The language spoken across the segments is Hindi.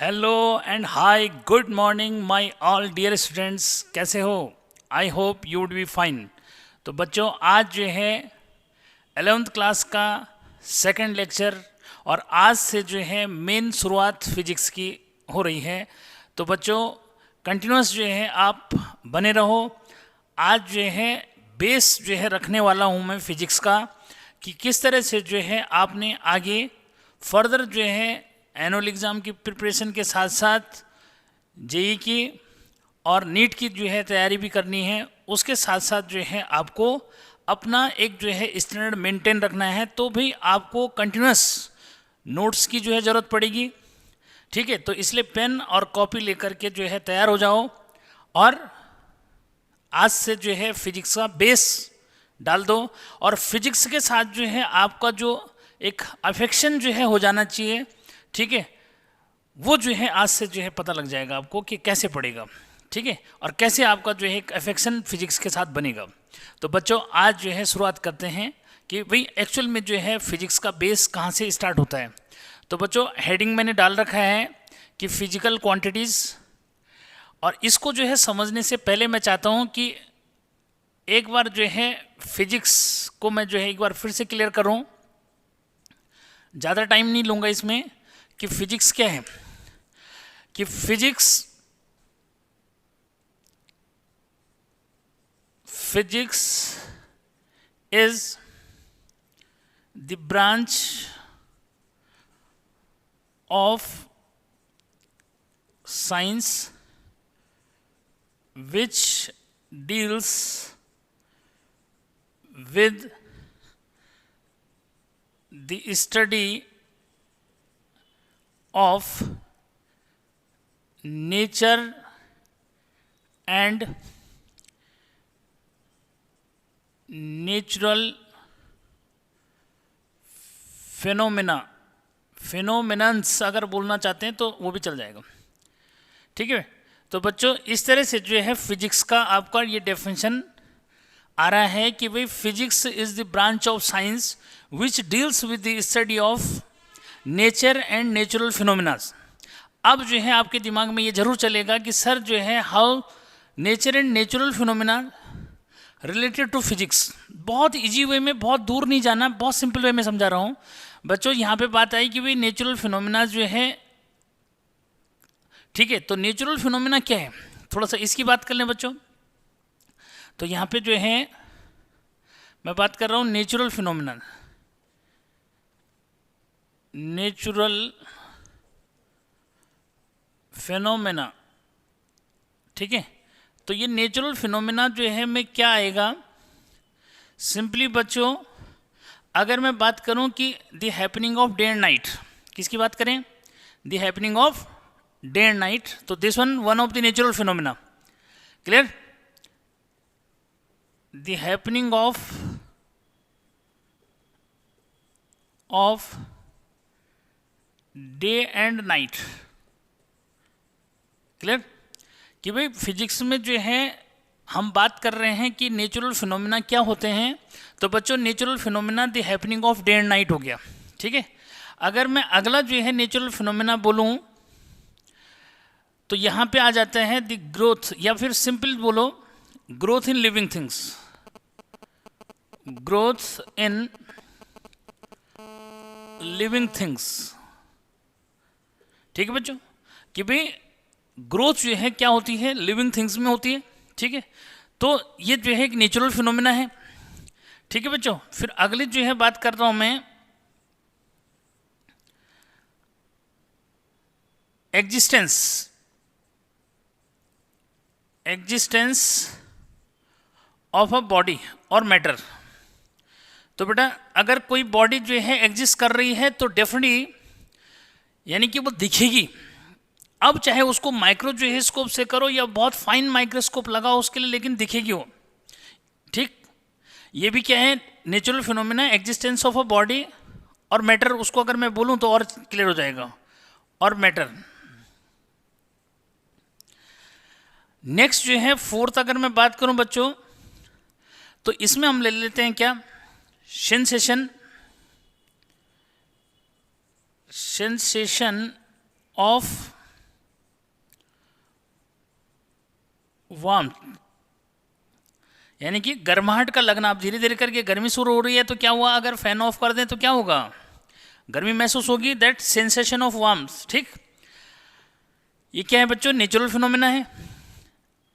Hello and hi, good morning my all dear students. कैसे हो? I hope you would be fine. तो बच्चों, आज जो है 11th क्लास का सेकंड लेक्चर और आज से जो है मेन शुरुआत फिजिक्स की हो रही है। तो बच्चों, कंटिन्यूस जो है आप बने रहो। आज जो है बेस जो है रखने वाला हूँ मैं फिजिक्स का, कि किस तरह से जो है आपने आगे फर्दर जो है एनुअल एग्ज़ाम की प्रिपरेशन के साथ साथ जेई की और नीट की जो है तैयारी भी करनी है। उसके साथ साथ जो है आपको अपना एक जो है स्टैंडर्ड मेंटेन रखना है, तो भी आपको कंटिन्यूस नोट्स की जो है ज़रूरत पड़ेगी। ठीक है, तो इसलिए पेन और कॉपी लेकर के जो है तैयार हो जाओ और आज से जो है फिजिक्स का बेस डाल दो। और फिजिक्स के साथ जो है आपका जो एक अफेक्शन जो है हो जाना चाहिए, ठीक है, वो जो है आज से जो है पता लग जाएगा आपको कि कैसे पढ़ेगा, ठीक है, और कैसे आपका जो है एक अफेक्शन फिजिक्स के साथ बनेगा। तो बच्चों, आज जो है शुरुआत करते हैं कि भाई एक्चुअल में जो है फिजिक्स का बेस कहाँ से स्टार्ट होता है। तो बच्चों, हेडिंग मैंने डाल रखा है कि फिजिकल क्वांटिटीज़, और इसको जो है समझने से पहले मैं चाहता हूँ कि एक बार जो है फिजिक्स को मैं जो है एक बार फिर से क्लियर करूँ। ज़्यादा टाइम नहीं लूँगा इसमें कि फिजिक्स क्या है। कि physics is the branch of science which deals with the study of nature and natural phenomenons अगर बोलना चाहते हैं तो वो भी चल जाएगा, ठीक है। तो बच्चों, इस तरह से जो है फिजिक्स का आपका ये डेफिनेशन आ रहा है कि भाई physics is the branch of science which deals with the study of nature and natural phenomenas. अब जो है आपके दिमाग में ये जरूर चलेगा कि सर जो है how nature and natural phenomena related to physics. बहुत इजी वे में, बहुत दूर नहीं जाना, बहुत सिंपल वे में समझा रहा हूँ बच्चों। यहाँ पे बात आई कि भाई नेचुरल फिनोमिना जो है, ठीक है, तो नेचुरल फिनोमिना क्या है, थोड़ा सा इसकी बात कर लें बच्चों। तो यहाँ पे जो है मैं बात कर रहा हूँ नेचुरल फिनोमिना। नेचुरल फिनोमिना, ठीक है। तो ये नेचुरल फिनोमिना जो है में क्या आएगा, सिंपली बच्चों अगर मैं बात करूं कि the happening of day and night, किसकी बात करें, the happening of day and night, तो this one of the natural phenomena. Clear? The happening of day and night. Clear? कि भाई फिजिक्स में जो है हम बात कर रहे हैं कि नेचुरल फिनोमिना क्या होते हैं। तो बच्चों, natural phenomena the happening of day and night हो गया, ठीक है। अगर मैं अगला जो है नेचुरल फिनोमिना बोलूं तो यहाँ पे आ जाता है द ग्रोथ, या फिर सिंपल बोलो growth in living things. Growth in living things, ठीक है बच्चों, कि भाई ग्रोथ जो है क्या होती है, लिविंग थिंग्स में होती है, ठीक है। तो ये जो है एक नेचुरल फिनोमिना है, ठीक है बच्चों। फिर अगली जो है बात कर रहा हूं मैं एग्जिस्टेंस ऑफ अ बॉडी और मैटर। तो बेटा, अगर कोई बॉडी जो है एग्जिस्ट कर रही है तो डेफिनेटली यानी कि वो दिखेगी। अब चाहे उसको माइक्रो जो है स्कोप से करो या बहुत फाइन माइक्रोस्कोप लगाओ उसके लिए, लेकिन दिखेगी वो, ठीक। ये भी क्या है, natural phenomena, existence of a body और मैटर। उसको अगर मैं बोलूं तो और क्लियर हो जाएगा, और मैटर। नेक्स्ट जो है फोर्थ, अगर मैं बात करूं बच्चों तो इसमें हम ले लेते हैं क्या, सेंसेशन of वार्म, यानी कि गर्माहट का लगना। आप धीरे धीरे करके गर्मी शुरू हो रही है तो क्या हुआ, अगर फैन ऑफ कर दें तो क्या होगा, गर्मी महसूस होगी, दैट सेंसेशन ऑफ वार्म्थ। ठीक, ये क्या है बच्चों, नेचुरल फिनोमेना है।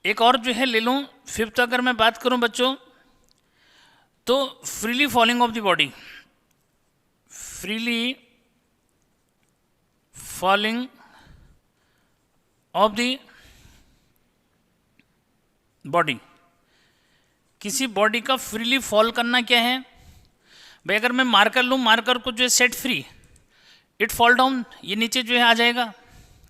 एक और जो है ले लूँ, फिफ्थ अगर मैं बात करूँ बच्चों, तो freely falling of the body, freely falling of the body, किसी बॉडी का फ्रीली फॉल करना क्या है भाई, अगर मैं मार्कर लूँ, मार्कर को जो है set free, it fall down, ये नीचे जो है आ जाएगा।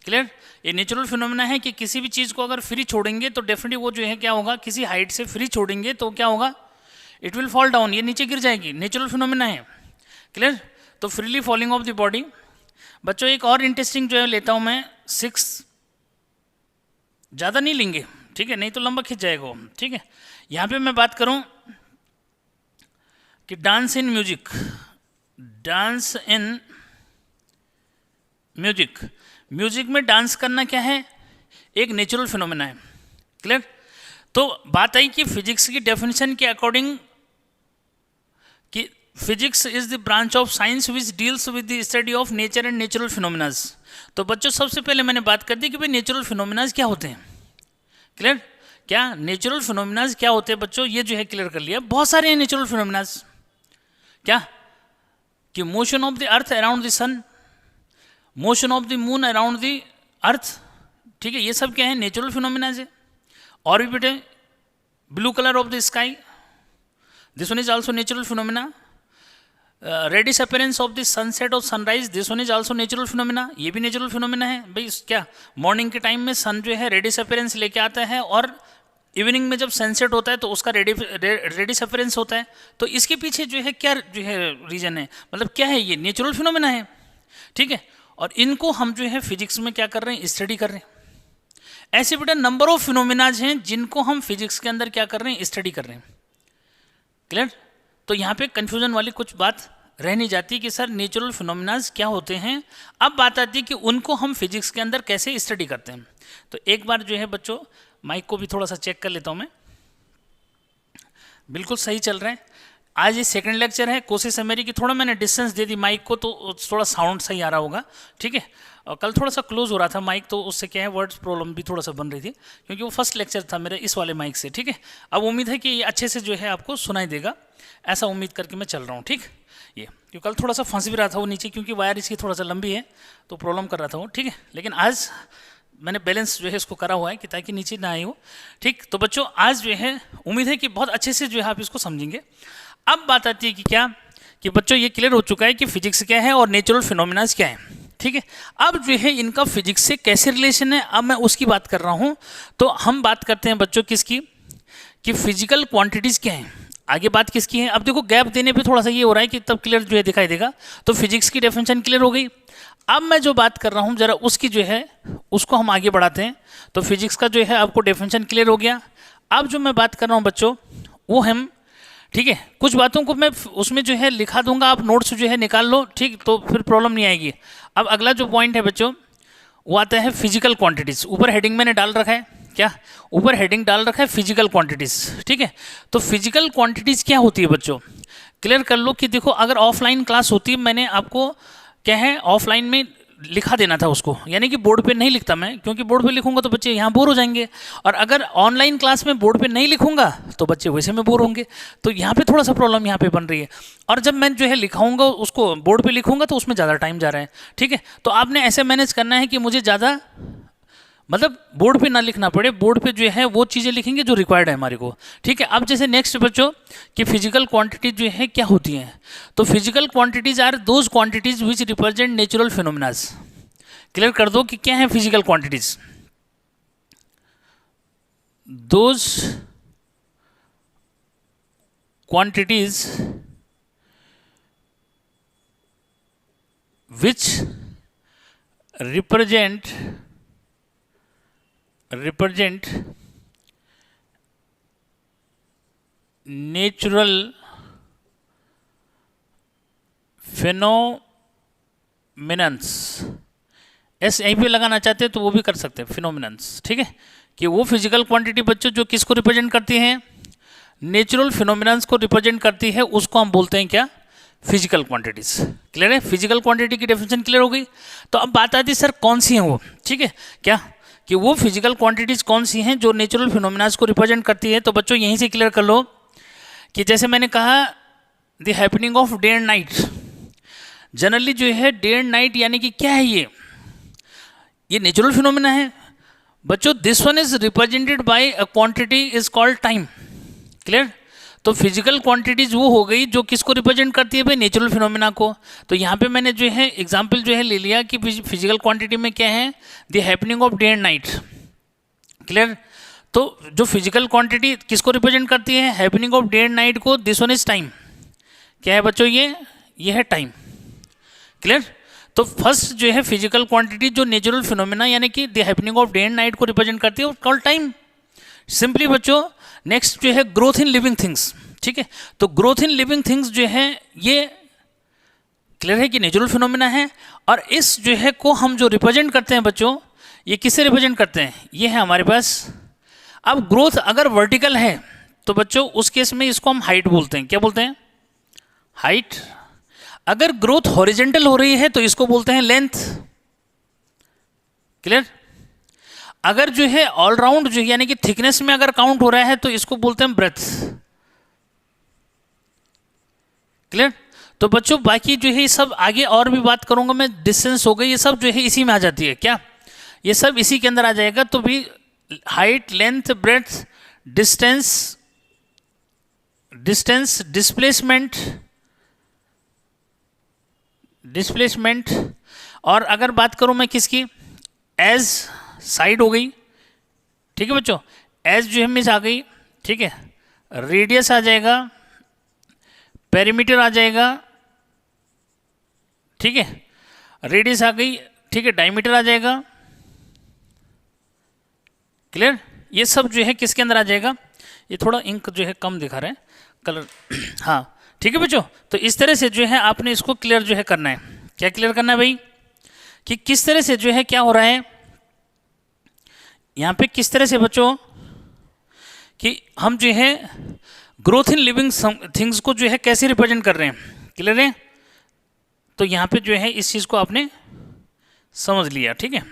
क्लियर, ये नेचुरल फिनोमेना है कि किसी भी चीज़ को अगर फ्री छोड़ेंगे तो डेफिनेटली वो जो है क्या होगा, किसी हाइट से फ्री छोड़ेंगे तो क्या होगा, इट विल फॉल डाउन, ये नीचे गिर जाएगी, नेचुरल फिनोमेना है। क्लियर, तो freely falling of the body. बच्चों एक और इंटरेस्टिंग जो है लेता हूँ मैं, 6, ज़्यादा नहीं लेंगे, ठीक है, नहीं तो लंबा खिंच जाएगा। ठीक है, यहाँ पे मैं बात करूँ कि dance in music, dance in music, music में डांस करना क्या है, एक नेचुरल फिनोमेना है। क्लियर, तो बात आई कि फिजिक्स की डेफिनेशन के अकॉर्डिंग कि physics is the branch of science which deals with the study of nature and natural phenomenas. तो बच्चों सबसे पहले मैंने बात कर दी कि भाई नेचुरल फिनोमेनाज क्या होते हैं। क्लियर, क्या नेचुरल फिनोमेनाज क्या होते हैं बच्चों, ये जो है क्लियर कर लिया। बहुत सारे हैं नेचुरल फिनोमेनाज, क्या कि motion of the earth around the sun, motion of the moon around the earth, ठीक है, ये सब क्या है, नेचुरल फिनोमेनाज है। और भी बेटे, blue colour of the sky, this one is also natural phenomena. Reddish appearance of the sunset और sunrise, this one is also natural phenomena, ये भी नेचुरल फिनोमेना है भाई। क्या मॉर्निंग के टाइम में सन जो है रेडिश अपीयरेंस लेके आता है, और इवनिंग में जब सनसेट होता है तो उसका रेडिश अपीयरेंस होता है। तो इसके पीछे जो है क्या जो है रीजन है, मतलब क्या है, ये नेचुरल फिनोमेना है। ठीक है, और इनको हम जो है फिजिक्स में क्या कर रहे हैं, स्टडी कर रहे हैं। ऐसे बेटा नंबर ऑफ फिनोमेनाज हैं जिनको हम फिजिक्स के अंदर क्या कर रहे हैं, स्टडी कर रहे हैं। क्लियर, तो यहाँ पे कंफ्यूजन वाली कुछ बात रह नहीं जाती कि सर नेचुरल फिनोमेनाज क्या होते हैं। अब बात आती है कि उनको हम फिजिक्स के अंदर कैसे स्टडी करते हैं। तो एक बार जो है बच्चों माइक को भी थोड़ा सा चेक कर लेता हूँ मैं, बिल्कुल सही चल रहा है। आज ये सेकंड लेक्चर है, कोशिश है मेरी कि थोड़ा मैंने डिस्टेंस दे दी माइक को तो थोड़ा साउंड सही आ रहा होगा। ठीक है, और कल थोड़ा सा क्लोज हो रहा था माइक, तो उससे क्या है वर्ड्स प्रॉब्लम भी थोड़ा सा बन रही थी, क्योंकि वो फर्स्ट लेक्चर था मेरा इस वाले माइक से। ठीक है, अब उम्मीद है कि ये अच्छे से जो है आपको सुनाई देगा, ऐसा उम्मीद करके मैं चल रहा हूँ। ठीक, ये क्योंकि कल थोड़ा सा फंस भी रहा था वो नीचे, क्योंकि वायर इसकी थोड़ा सा लंबी है तो प्रॉब्लम कर रहा था वो। ठीक है, लेकिन आज मैंने बैलेंस जो है इसको करा हुआ है कि ताकि नीचे ना आए हो। ठीक, तो बच्चों आज जो है उम्मीद है कि बहुत अच्छे से जो है आप इसको समझेंगे। अब बात आती है कि क्या, कि बच्चों ये क्लियर हो चुका है कि फिजिक्स क्या है और नेचुरल फिनोमेनाज क्या है। ठीक है, अब जो है इनका फिजिक्स से कैसे रिलेशन है, अब मैं उसकी बात कर रहा हूँ। तो हम बात करते हैं बच्चों किसकी, कि फिजिकल क्वांटिटीज़ क्या हैं। आगे बात किसकी है, अब देखो गैप देने पे थोड़ा सा ये हो रहा है कि तब क्लियर जो है दिखाई देगा। तो फिजिक्स की डेफिनेशन क्लियर हो गई। अब मैं जो बात कर रहा हूँ जरा उसकी जो है उसको हम आगे बढ़ाते हैं। तो फिजिक्स का जो है आपको डेफिनेशन क्लियर हो गया। अब जो मैं बात कर रहा हूँ बच्चों वो हम, ठीक है, कुछ बातों को मैं उसमें जो है लिखा दूंगा, आप नोट्स जो है निकाल लो। ठीक, तो फिर प्रॉब्लम नहीं आएगी। अब अगला जो पॉइंट है बच्चों वो आता है फिजिकल क्वांटिटीज़। ऊपर हेडिंग मैंने डाल रखा है, क्या ऊपर हेडिंग डाल रखा है फिजिकल क्वांटिटीज़। ठीक है, तो फिजिकल क्वांटिटीज़ क्या होती है बच्चों, क्लियर कर लो कि देखो अगर ऑफलाइन क्लास होती है, मैंने आपको क्या है ऑफलाइन में लिखा देना था उसको, यानी कि बोर्ड पे नहीं लिखता मैं, क्योंकि बोर्ड पे लिखूंगा तो बच्चे यहाँ बोर हो जाएंगे। और अगर ऑनलाइन क्लास में बोर्ड पे नहीं लिखूंगा तो बच्चे वैसे में बोर होंगे। तो यहाँ पे थोड़ा सा प्रॉब्लम यहाँ पे बन रही है। और जब मैं जो है लिखाऊंगा उसको बोर्ड पे लिखूंगा तो उसमें ज़्यादा टाइम जा रहा है। ठीक है, तो आपने ऐसे मैनेज करना है कि मुझे ज़्यादा मतलब बोर्ड पे ना लिखना पड़े, बोर्ड पे जो है वो चीज़ें लिखेंगे जो रिक्वायर्ड है हमारे को। ठीक है, अब जैसे नेक्स्ट बच्चों कि फिजिकल क्वांटिटीज जो है क्या होती हैं। तो physical quantities are those quantities which represent natural phenomenas. Clear कर दो कि क्या है physical quantities, those quantities which represent natural phenomenons। S यहीं पे लगाना चाहते हैं तो वो भी कर सकते हैं, फिनोमिनन्स। ठीक है, कि वो फिजिकल क्वांटिटी बच्चों जो किसको रिप्रेजेंट करती हैं, नेचुरल फिनोमिनन्स को रिप्रेजेंट करती है, उसको हम बोलते हैं क्या, फिजिकल क्वांटिटीज। क्लियर है, फिजिकल क्वांटिटी की डेफिनेशन क्लियर हो गई। तो अब बात आती है सर कौन सी हैं वो, ठीक है क्या, कि वो फिजिकल क्वांटिटीज कौन सी हैं जो नेचुरल फिनोमिनास को रिप्रेजेंट करती है। तो बच्चों यहीं से क्लियर कर लो कि जैसे मैंने कहा the happening of day and night, generally जो है डे एंड नाइट यानी कि क्या है, ये नेचुरल फिनोमिना है बच्चों। This one is represented by a quantity is called time. Clear, तो फिजिकल क्वांटिटीज वो हो गई जो किसको रिप्रेजेंट करती है भाई, नेचुरल फिनोमिना को। तो यहाँ पे मैंने जो है एग्जांपल जो है ले लिया कि फिजिकल क्वांटिटी में क्या है, the happening of day and night. Clear, तो जो फिजिकल क्वांटिटी किसको रिप्रेजेंट करती है, happening of day and night को, दिस वन इज टाइम। क्या है बच्चों, ये है टाइम। क्लियर, तो फर्स्ट जो है फिजिकल क्वांटिटी जो नेचुरल फिनोमिना यानी कि the happening of day and night को रिप्रेजेंट करती है, कॉल्ड टाइम सिंपली बच्चों। नेक्स्ट जो है ग्रोथ इन लिविंग थिंग्स, ठीक है, तो ग्रोथ इन लिविंग थिंग्स जो है ये क्लियर है कि नेचुरल फिनोमिना है। और इस जो है को हम जो रिप्रेजेंट करते हैं बच्चों, ये किससे रिप्रेजेंट करते हैं, ये है हमारे पास। अब ग्रोथ अगर वर्टिकल है तो बच्चों उस केस में इसको हम हाइट बोलते हैं, क्या बोलते हैं, हाइट। अगर ग्रोथ हॉरिजेंटल हो रही है तो इसको बोलते हैं लेंथ। क्लियर, अगर जो है ऑलराउंड जो यानी कि थिकनेस में अगर काउंट हो रहा है तो इसको बोलते हैं ब्रेथ। क्लियर, तो बच्चों बाकी जो है ये सब आगे और भी बात करूंगा मैं, डिस्टेंस हो गई, ये सब जो है इसी में आ जाती है, क्या ये सब इसी के अंदर आ जाएगा। तो भी height, length, breadth, distance, displacement, और अगर बात करूं मैं किसकी, एज साइड हो गई, ठीक है बच्चों, एज जो है मिस आ गई, ठीक है, रेडियस आ जाएगा, पेरीमीटर आ जाएगा, ठीक है, रेडियस आ गई, ठीक है, डायमीटर आ जाएगा। क्लियर, ये सब जो है किसके अंदर आ जाएगा, ये थोड़ा इंक जो है कम दिखा रहा है कलर हाँ ठीक है बच्चों। तो इस तरह से जो है आपने इसको क्लियर जो है करना है, क्या क्लियर करना है भाई, कि किस तरह से जो है क्या हो रहा है यहाँ पे, किस तरह से बच्चों कि हम जो है ग्रोथ इन लिविंग थिंग्स को जो है कैसे रिप्रेजेंट कर रहे हैं। क्लियर है, तो यहाँ पे जो है इस चीज़ को आपने समझ लिया, ठीक है।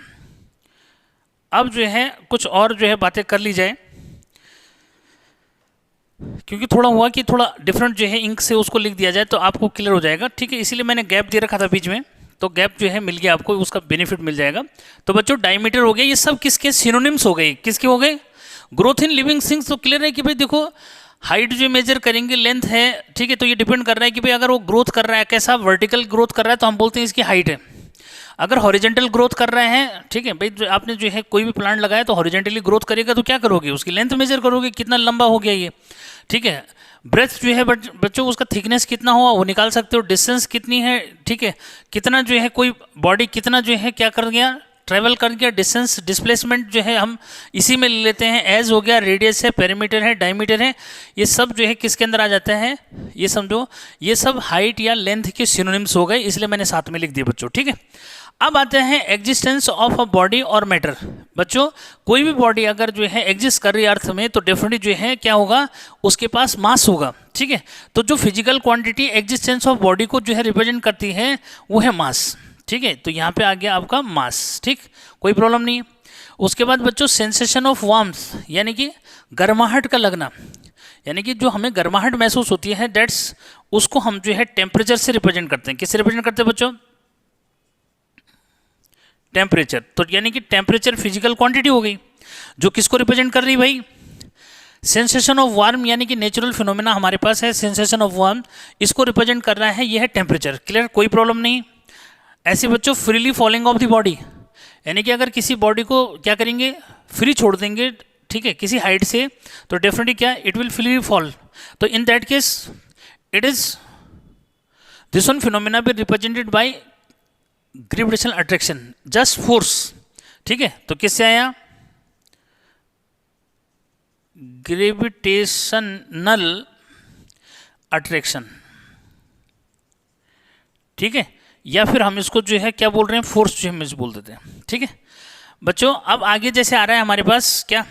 अब जो है कुछ और जो है बातें कर ली जाए, क्योंकि थोड़ा हुआ कि थोड़ा डिफरेंट जो है इंक से उसको लिख दिया जाए तो आपको क्लियर हो जाएगा, ठीक है। इसीलिए मैंने गैप दे रखा था बीच में, तो गैप जो है मिल गया आपको, उसका बेनिफिट मिल जाएगा। तो बच्चों डायमीटर हो गया, ये सब किसके सिनोनिम्स हो गए, किसके हो गए, ग्रोथ इन लिविंग थिंग्स। तो क्लियर है कि भाई देखो हाइट जो मेजर करेंगे लेंथ है, ठीक है, तो ये डिपेंड कर रहा है कि भाई अगर वो ग्रोथ कर रहा है कैसा, वर्टिकल ग्रोथ कर रहा है तो हम बोलते हैं इसकी हाइट है। अगर हॉरिजेंटल ग्रोथ कर रहे हैं, ठीक है भाई, आपने जो है कोई भी प्लांट लगाया तो हॉरिजेंटली ग्रोथ करेगा तो क्या करोगे, उसकी लेंथ मेजर करोगे, कितना लंबा हो गया ये, ठीक है। ब्रेथ जो है बच्चों उसका थिकनेस कितना हुआ वो निकाल सकते हो, डिस्टेंस कितनी है, ठीक है, कितना जो है कोई बॉडी कितना जो है क्या कर गया, ट्रेवल कर गया, डिस्टेंस, डिस्प्लेसमेंट जो है हम इसी में ले लेते हैं, एज हो गया, रेडियस है, पेरीमीटर है, डायमीटर है, ये सब जो है किसके अंदर आ जाता है, ये समझो ये सब हाइट या लेंथ के सिनोनिम्स हो गए, इसलिए मैंने साथ में लिख दिया बच्चों, ठीक है। अब आते हैं एग्जिस्टेंस ऑफ अ बॉडी और मैटर। बच्चों कोई भी बॉडी अगर जो है एग्जिस्ट कर रही है अर्थ में तो डेफिनेटली जो है क्या होगा, उसके पास मास होगा, ठीक है। तो जो physical quantity existence of body को जो है रिप्रेजेंट करती है वो है मास, ठीक है। तो यहाँ पे आ गया आपका मास, ठीक, कोई प्रॉब्लम नहीं है। उसके बाद बच्चों सेंसेशन ऑफ वार्मथ यानी कि गर्माहट का लगना, यानी कि जो हमें गर्माहट महसूस होती है दैट्स, उसको हम जो है टेम्परेचर से रिप्रेजेंट करते हैं। किससे रिप्रेजेंट करते हैं बच्चों, टेम्परेचर। तो यानी कि टेम्परेचर फिजिकल क्वांटिटी हो गई जो किसको रिप्रेजेंट कर रही भाई, सेंसेशन ऑफ वार्म, यानी कि नेचुरल फिनोमेना हमारे पास है सेंसेशन ऑफ वार्म, इसको रिप्रेजेंट कर रहा है, ये है टेम्परेचर। क्लियर, कोई प्रॉब्लम नहीं। ऐसे बच्चों freely falling of the body, यानी कि अगर किसी बॉडी को क्या करेंगे, फ्री छोड़ देंगे, ठीक है, किसी हाइट से, तो डेफिनेटली क्या, इट विल फ्रीली फॉल। तो in that case it is this one phenomena be represented by gravitational attraction, just force, ठीक है। तो किससे आया, ग्रेविटेशनल अट्रैक्शन, ठीक है, या फिर हम इसको जो है क्या बोल रहे हैं, फोर्स जो हम इसको बोल देते हैं, ठीक है। बच्चों अब आगे जैसे आ रहा है हमारे पास क्या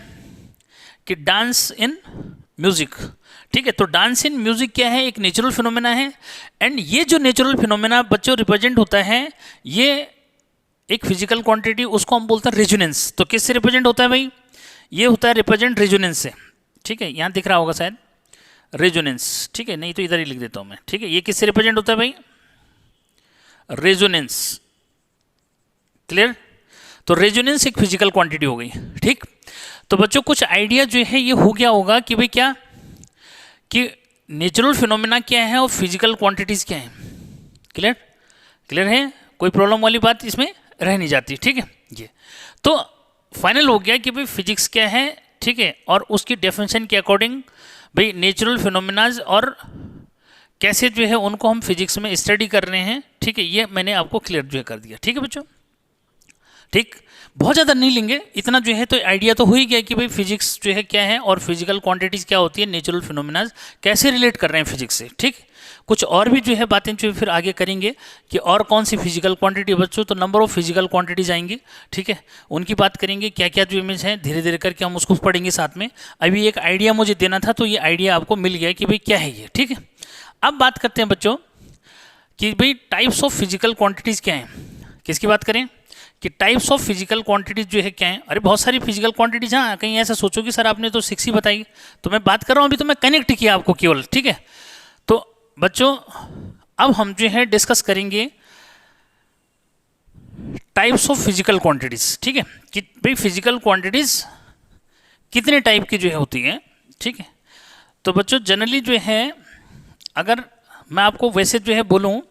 कि डांस इन म्यूजिक। ठीक है, तो डांस इन म्यूजिक क्या है, एक नेचुरल फिनोमेना है। एंड ये जो नेचुरल फिनोमेना बच्चों रिप्रेजेंट होता है, ये एक फिजिकल क्वांटिटी, उसको हम बोलते हैं रेजोनेंस। तो किससे रिप्रेजेंट होता है भाई, ये होता है रिप्रेजेंट रेजोनेंस से। ठीक है, यहाँ दिख रहा होगा शायद रेजोनेंस। ठीक है, नहीं तो इधर ही लिख देता हूँ मैं। ठीक है, ये किससे रिप्रेजेंट होता है भाई, रेजोनेंस। क्लियर, तो रेजोनेंस एक फिजिकल क्वांटिटी हो गई। ठीक, तो बच्चों कुछ आइडिया जो है ये हो गया होगा कि भाई क्या कि नेचुरल फिनोमेना क्या है और फिजिकल क्वांटिटीज क्या है। क्लियर, क्लियर है, कोई प्रॉब्लम वाली बात इसमें रह नहीं जाती। ठीक है, ये तो फाइनल हो गया कि भाई फिजिक्स क्या है। ठीक है, और उसकी डेफिनेशन के अकॉर्डिंग भाई नेचुरल फिनोमेनाज और कैसे जो है उनको हम फिजिक्स में स्टडी कर रहे हैं। ठीक है, ये मैंने आपको क्लियर जो है कर दिया। ठीक है बच्चों, ठीक, बहुत ज़्यादा नहीं लेंगे, इतना जो है तो आइडिया तो हो ही गया कि भाई फिजिक्स जो है क्या है और फिजिकल क्वांटिटीज क्या होती है, नेचुरल फिनोमेनाज कैसे रिलेट कर रहे हैं फिजिक्स से। ठीक, कुछ और भी जो है बातें जो फिर आगे करेंगे कि और कौन सी फिजिकल क्वांटिटी बच्चों, तो नंबर ऑफ फिजिकल क्वांटिटीज आएंगी। ठीक है, उनकी बात करेंगे, क्या क्या जो इमेज है धीरे धीरे करके हम उसको पढ़ेंगे साथ में। अभी एक आइडिया मुझे देना था, तो ये आइडिया आपको मिल गया कि भाई क्या है ये। ठीक है, अब बात करते हैं बच्चों कि भाई टाइप्स ऑफ फिजिकल क्वांटिटीज़ क्या हैं। किसकी बात करें कि टाइप्स ऑफ फिजिकल क्वांटिटीज जो है क्या है। अरे बहुत सारी फिजिकल क्वांटिटीज, हाँ कहीं ऐसा सोचो कि सर आपने तो 6 ही बताई, तो मैं बात कर रहा हूँ अभी, तो मैं कनेक्ट किया आपको केवल। ठीक है, तो बच्चों अब हम जो है डिस्कस करेंगे टाइप्स ऑफ फिजिकल क्वांटिटीज। ठीक है, कि भाई फिजिकल क्वांटिटीज कितने टाइप की जो है होती है। ठीक है, तो बच्चों जनरली जो है अगर मैं आपको वैसे जो है बोलूँ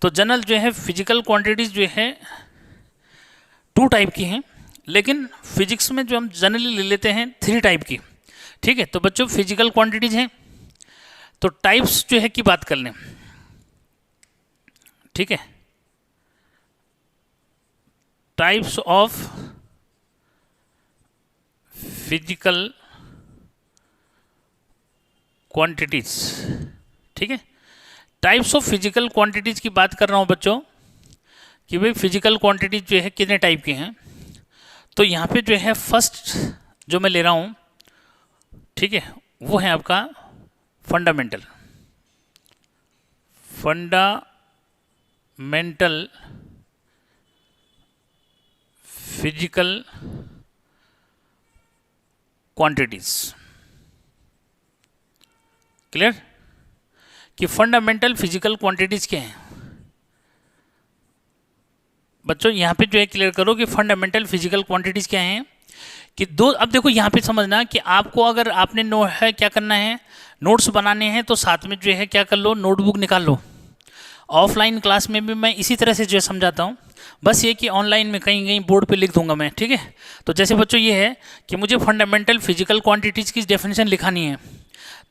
तो जनरल जो है फिजिकल क्वांटिटीज जो है 2 टाइप की हैं, लेकिन फिजिक्स में जो हम जनरली ले लेते हैं 3 टाइप की। ठीक है, तो बच्चों फिजिकल क्वांटिटीज हैं, तो टाइप्स जो है की बात कर लें। ठीक है, टाइप्स ऑफ फिजिकल क्वांटिटीज। ठीक है, टाइप्स ऑफ फिजिकल क्वांटिटीज की बात कर रहा हूं बच्चों कि भाई फिजिकल क्वांटिटीज जो है कितने टाइप की हैं। तो यहाँ पे जो है फर्स्ट जो मैं ले रहा हूँ, ठीक है, वो है आपका फंडामेंटल फिजिकल क्वांटिटीज। क्लियर, कि फंडामेंटल फिजिकल क्वांटिटीज क्या हैं बच्चों, यहाँ पे जो है क्लियर करो कि फंडामेंटल फिजिकल क्वांटिटीज क्या हैं। कि दो, अब देखो यहाँ पे समझना कि आपको अगर आपने नो है क्या करना है, नोट्स बनाने हैं, तो साथ में जो है क्या कर लो, नोटबुक निकाल लो। ऑफलाइन क्लास में भी मैं इसी तरह से जो है समझाता हूँ, बस ये कि ऑनलाइन में कहीं कहीं बोर्ड पे लिख दूंगा मैं। ठीक है, तो जैसे बच्चों ये है कि मुझे फंडामेंटल फिजिकल क्वांटिटीज़ की डेफिनेशन लिखानी है,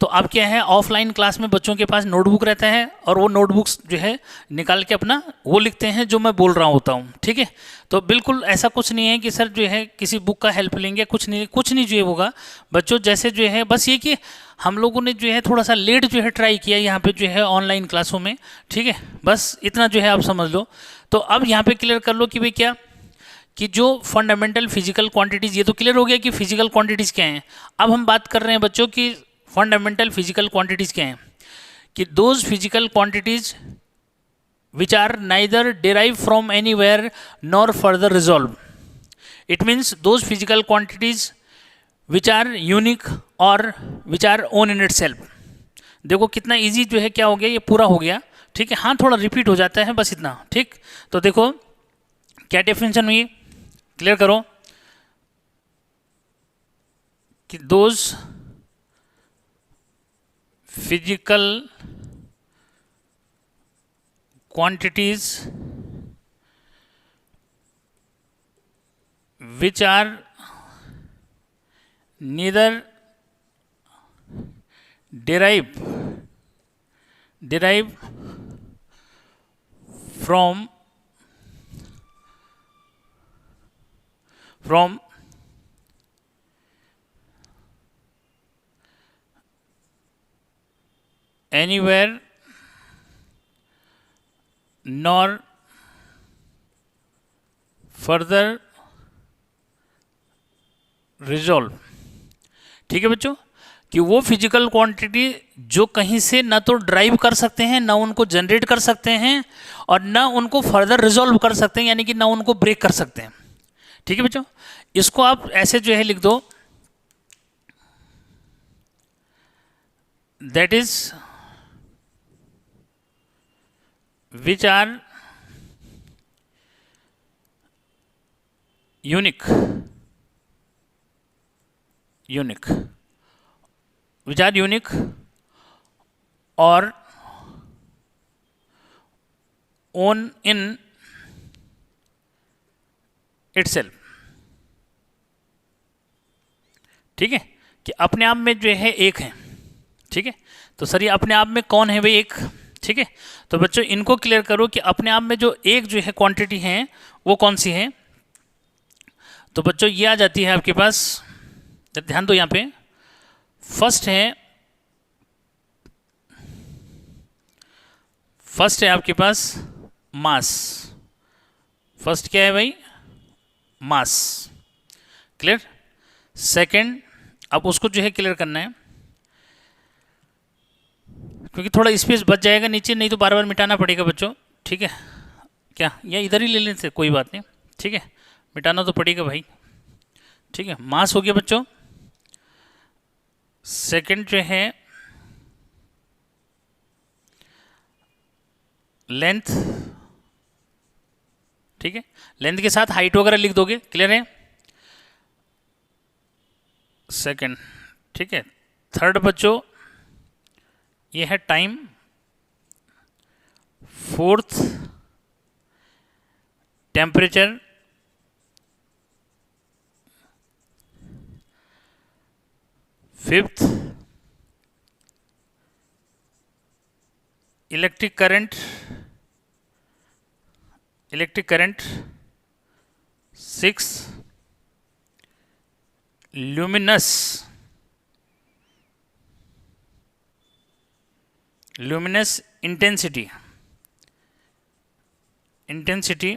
तो अब क्या है ऑफलाइन क्लास में बच्चों के पास नोटबुक रहता है और वो नोटबुक्स जो है निकाल के अपना वो लिखते हैं जो मैं बोल रहा होता हूँ। ठीक है, तो बिल्कुल ऐसा कुछ नहीं है कि सर जो है किसी बुक का हेल्प लेंगे, कुछ नहीं जो है होगा बच्चों। जैसे जो है बस ये कि हम लोगों ने जो है थोड़ा सा लेट जो है ट्राई किया यहाँ पे जो है ऑनलाइन क्लासों में। ठीक है, बस इतना जो है आप समझ लो। तो अब यहाँ पे क्लियर कर लो कि भाई क्या कि जो फंडामेंटल फिजिकल क्वांटिटीज़, ये तो क्लियर हो गया कि फिजिकल क्वांटिटीज़ क्या हैं। अब हम बात कर रहे हैं बच्चों की फंडामेंटल फिजिकल क्वांटिटीज़ क्या हैं, कि those physical quantities which are neither derive from anywhere nor further resolve. It means those physical quantities which are unique और which are own in itself. देखो कितना इजी जो है क्या हो गया, ये पूरा हो गया। ठीक है, हाँ थोड़ा रिपीट हो जाता है बस इतना। ठीक, तो देखो क्या डेफिनेशन हुई, क्लियर करो कि those physical quantities which are neither derive from anywhere nor further resolve, ठीक है बच्चों, कि वो फिजिकल क्वांटिटी जो कहीं से ना तो ड्राइव कर सकते हैं, ना उनको जनरेट कर सकते हैं, और ना उनको फर्दर रिजॉल्व कर सकते हैं, यानी कि ना उनको ब्रेक कर सकते हैं। ठीक है बच्चों, इसको आप ऐसे जो है लिख दो, that is which are unique which are unique or own in itself। ठीक है, कि अपने आप में जो है एक है। ठीक है, तो सर ये अपने आप में कौन है भाई? एक। ठीक है, तो बच्चों इनको क्लियर करो कि अपने आप में जो एक जो है क्वांटिटी है वो कौन सी है। तो बच्चों ये आ जाती है आपके पास, ध्यान दो यहाँ पे, फर्स्ट है आपके पास मास। फर्स्ट क्या है भाई? मास। क्लियर? सेकंड, अब उसको जो है क्लियर करना है, क्योंकि थोड़ा स्पेस बच जाएगा नीचे, नहीं तो बार बार मिटाना पड़ेगा बच्चों। ठीक है क्या? या इधर ही ले लेते, कोई बात नहीं। ठीक है, मिटाना तो पड़ेगा भाई। ठीक है, मास हो गया बच्चों। सेकंड जो है लेंथ। ठीक है, लेंथ के साथ हाइट वगैरह लिख दोगे, क्लियर है? सेकंड। ठीक है, थर्ड बच्चों ये है time. Fourth temperature. Fifth electric current. Six luminous intensity.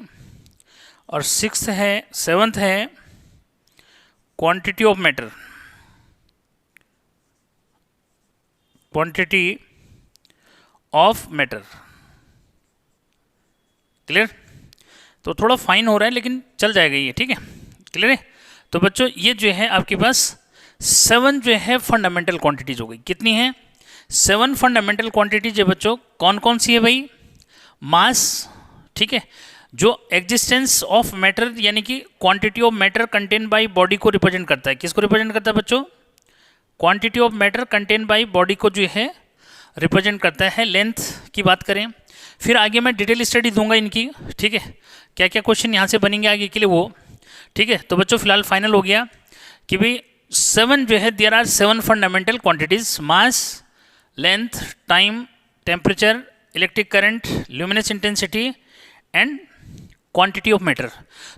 और सेवंथ है क्वांटिटी ऑफ मैटर। क्लियर? तो थोड़ा फाइन हो रहा है लेकिन चल जाएगा ये। ठीक है, क्लियर है? तो बच्चों ये जो है आपके पास 7 जो है फंडामेंटल क्वांटिटीज हो गई। कितनी है? 7 फंडामेंटल क्वांटिटीज है बच्चों। कौन कौन सी है भाई? मास। ठीक है, जो एग्जिस्टेंस ऑफ मैटर यानी कि quantity of matter contain by body को रिप्रेजेंट करता है। किसको रिप्रेजेंट करता है बच्चों? Quantity of matter contain by body को जो है रिप्रेजेंट करता है। लेंथ की बात करें, फिर आगे मैं डिटेल स्टडी दूंगा इनकी। ठीक है, क्या क्या क्वेश्चन यहाँ से बनेंगे आगे के लिए वो। ठीक है, तो बच्चों फिलहाल फाइनल हो गया कि भाई 7 जो है, there are 7 fundamental quantities, mass, length, time, temperature, electric current, luminous intensity and quantity of matter.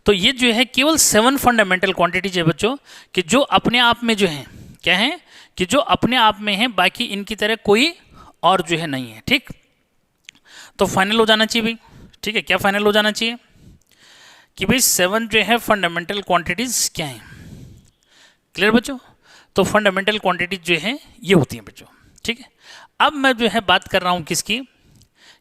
तो ये जो है केवल 7 फंडामेंटल क्वांटिटीज है बच्चों, कि जो अपने आप में जो है क्या है, कि जो अपने आप में है, बाकी इनकी तरह कोई और जो है नहीं है। ठीक, तो फाइनल हो जाना चाहिए भाई। ठीक है, क्या फाइनल हो जाना चाहिए कि भाई 7 जो है फंडामेंटल क्वांटिटीज क्या है। क्लियर बच्चों? तो फंडामेंटल क्वांटिटीज जो है ये होती हैं बच्चों। ठीक है, अब मैं जो है बात कर रहा हूँ किसकी,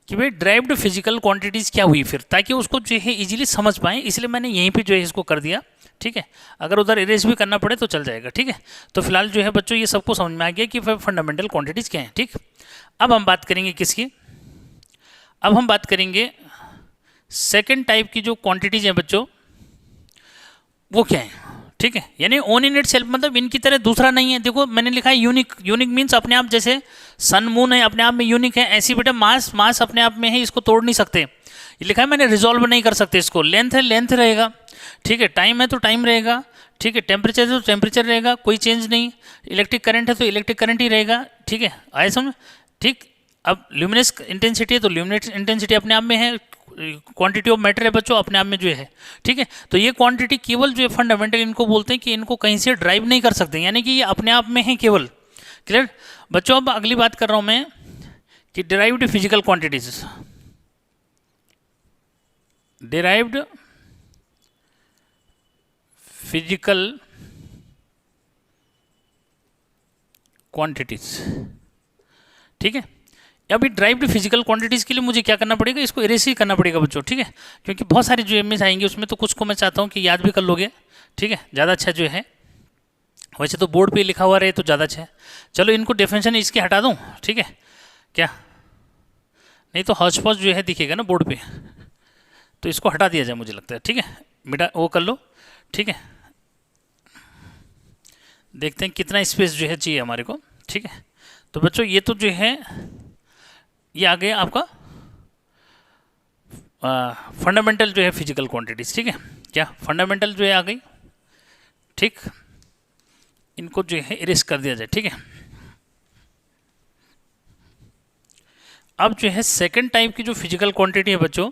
कि भाई ड्राइव्ड फिजिकल क्वांटिटीज क्या हुई फिर, ताकि उसको जो है इजीली समझ पाएं, इसलिए मैंने यहीं पे जो है इसको कर दिया। ठीक है, अगर उधर इरेज भी करना पड़े तो चल जाएगा। ठीक है, तो फिलहाल जो है बच्चों ये सबको समझ में आ गया कि फंडामेंटल क्वांटिटीज क्या है। ठीक, अब हम बात करेंगे किसकी? अब हम बात करेंगे सेकेंड टाइप की जो क्वांटिटीज हैं बच्चों, वो क्या है। ठीक है, यानी ओन इन इट सेल्फ, मतलब इनकी तरह दूसरा नहीं है। देखो मैंने लिखा है यूनिक। यूनिक मीन्स अपने आप, जैसे सन मून है अपने आप में यूनिक है, ऐसी बेटा मास अपने आप में है, इसको तोड़ नहीं सकते। ये लिखा है मैंने, रिजॉल्व नहीं कर सकते इसको। लेंथ है, लेंथ रहेगा। ठीक है, टाइम है तो टाइम रहेगा। ठीक है, टेम्परेचर है तो टेम्परेचर रहेगा, कोई चेंज नहीं। इलेक्ट्रिक करंट है तो इलेक्ट्रिक करंट ही रहेगा। ठीक है, आए समझ? ठीक, अब ल्यूमिनस इंटेंसिटी है तो ल्यूमिनस इंटेंसिटी अपने आप में है। क्वांटिटी ऑफ मैटर है बच्चों अपने आप में जो है। ठीक है, तो ये क्वांटिटी केवल जो है फंडामेंटल, इनको बोलते हैं कि इनको कहीं से ड्राइव नहीं कर सकते, यानी कि ये अपने आप में है केवल। क्लियर बच्चों? अब अगली बात कर रहा हूं मैं कि derived physical quantities. Derived physical quantities, ठीक है। अभी ड्राइव्ड फिजिकल क्वांटिटीज़ के लिए मुझे क्या करना पड़ेगा, इसको इरेज ही करना पड़ेगा बच्चों, ठीक है, क्योंकि बहुत सारे जो एमएस आएंगे उसमें तो कुछ को मैं चाहता हूँ कि याद भी कर लोगे, ठीक है, ज़्यादा अच्छा जो है। वैसे तो बोर्ड पे लिखा हुआ रहे तो ज़्यादा अच्छा है। चलो इनको डेफिनेशन इसकी हटा दूँ, ठीक है, क्या नहीं तो हौच पौच जो है दिखेगा ना बोर्ड पे, तो इसको हटा दिया जाए मुझे लगता है, ठीक है, बेटा वो कर लो, ठीक है। देखते हैं कितना स्पेस जो है चाहिए हमारे को, ठीक है। तो बच्चों ये तो जो है ये आ गया आपका फंडामेंटल जो है फिजिकल क्वांटिटीज, ठीक है, क्या फंडामेंटल जो है आ गई, ठीक। इनको जो है इरेज कर दिया जाए, ठीक है। अब जो है सेकंड टाइप की जो फिजिकल क्वांटिटी है बच्चों,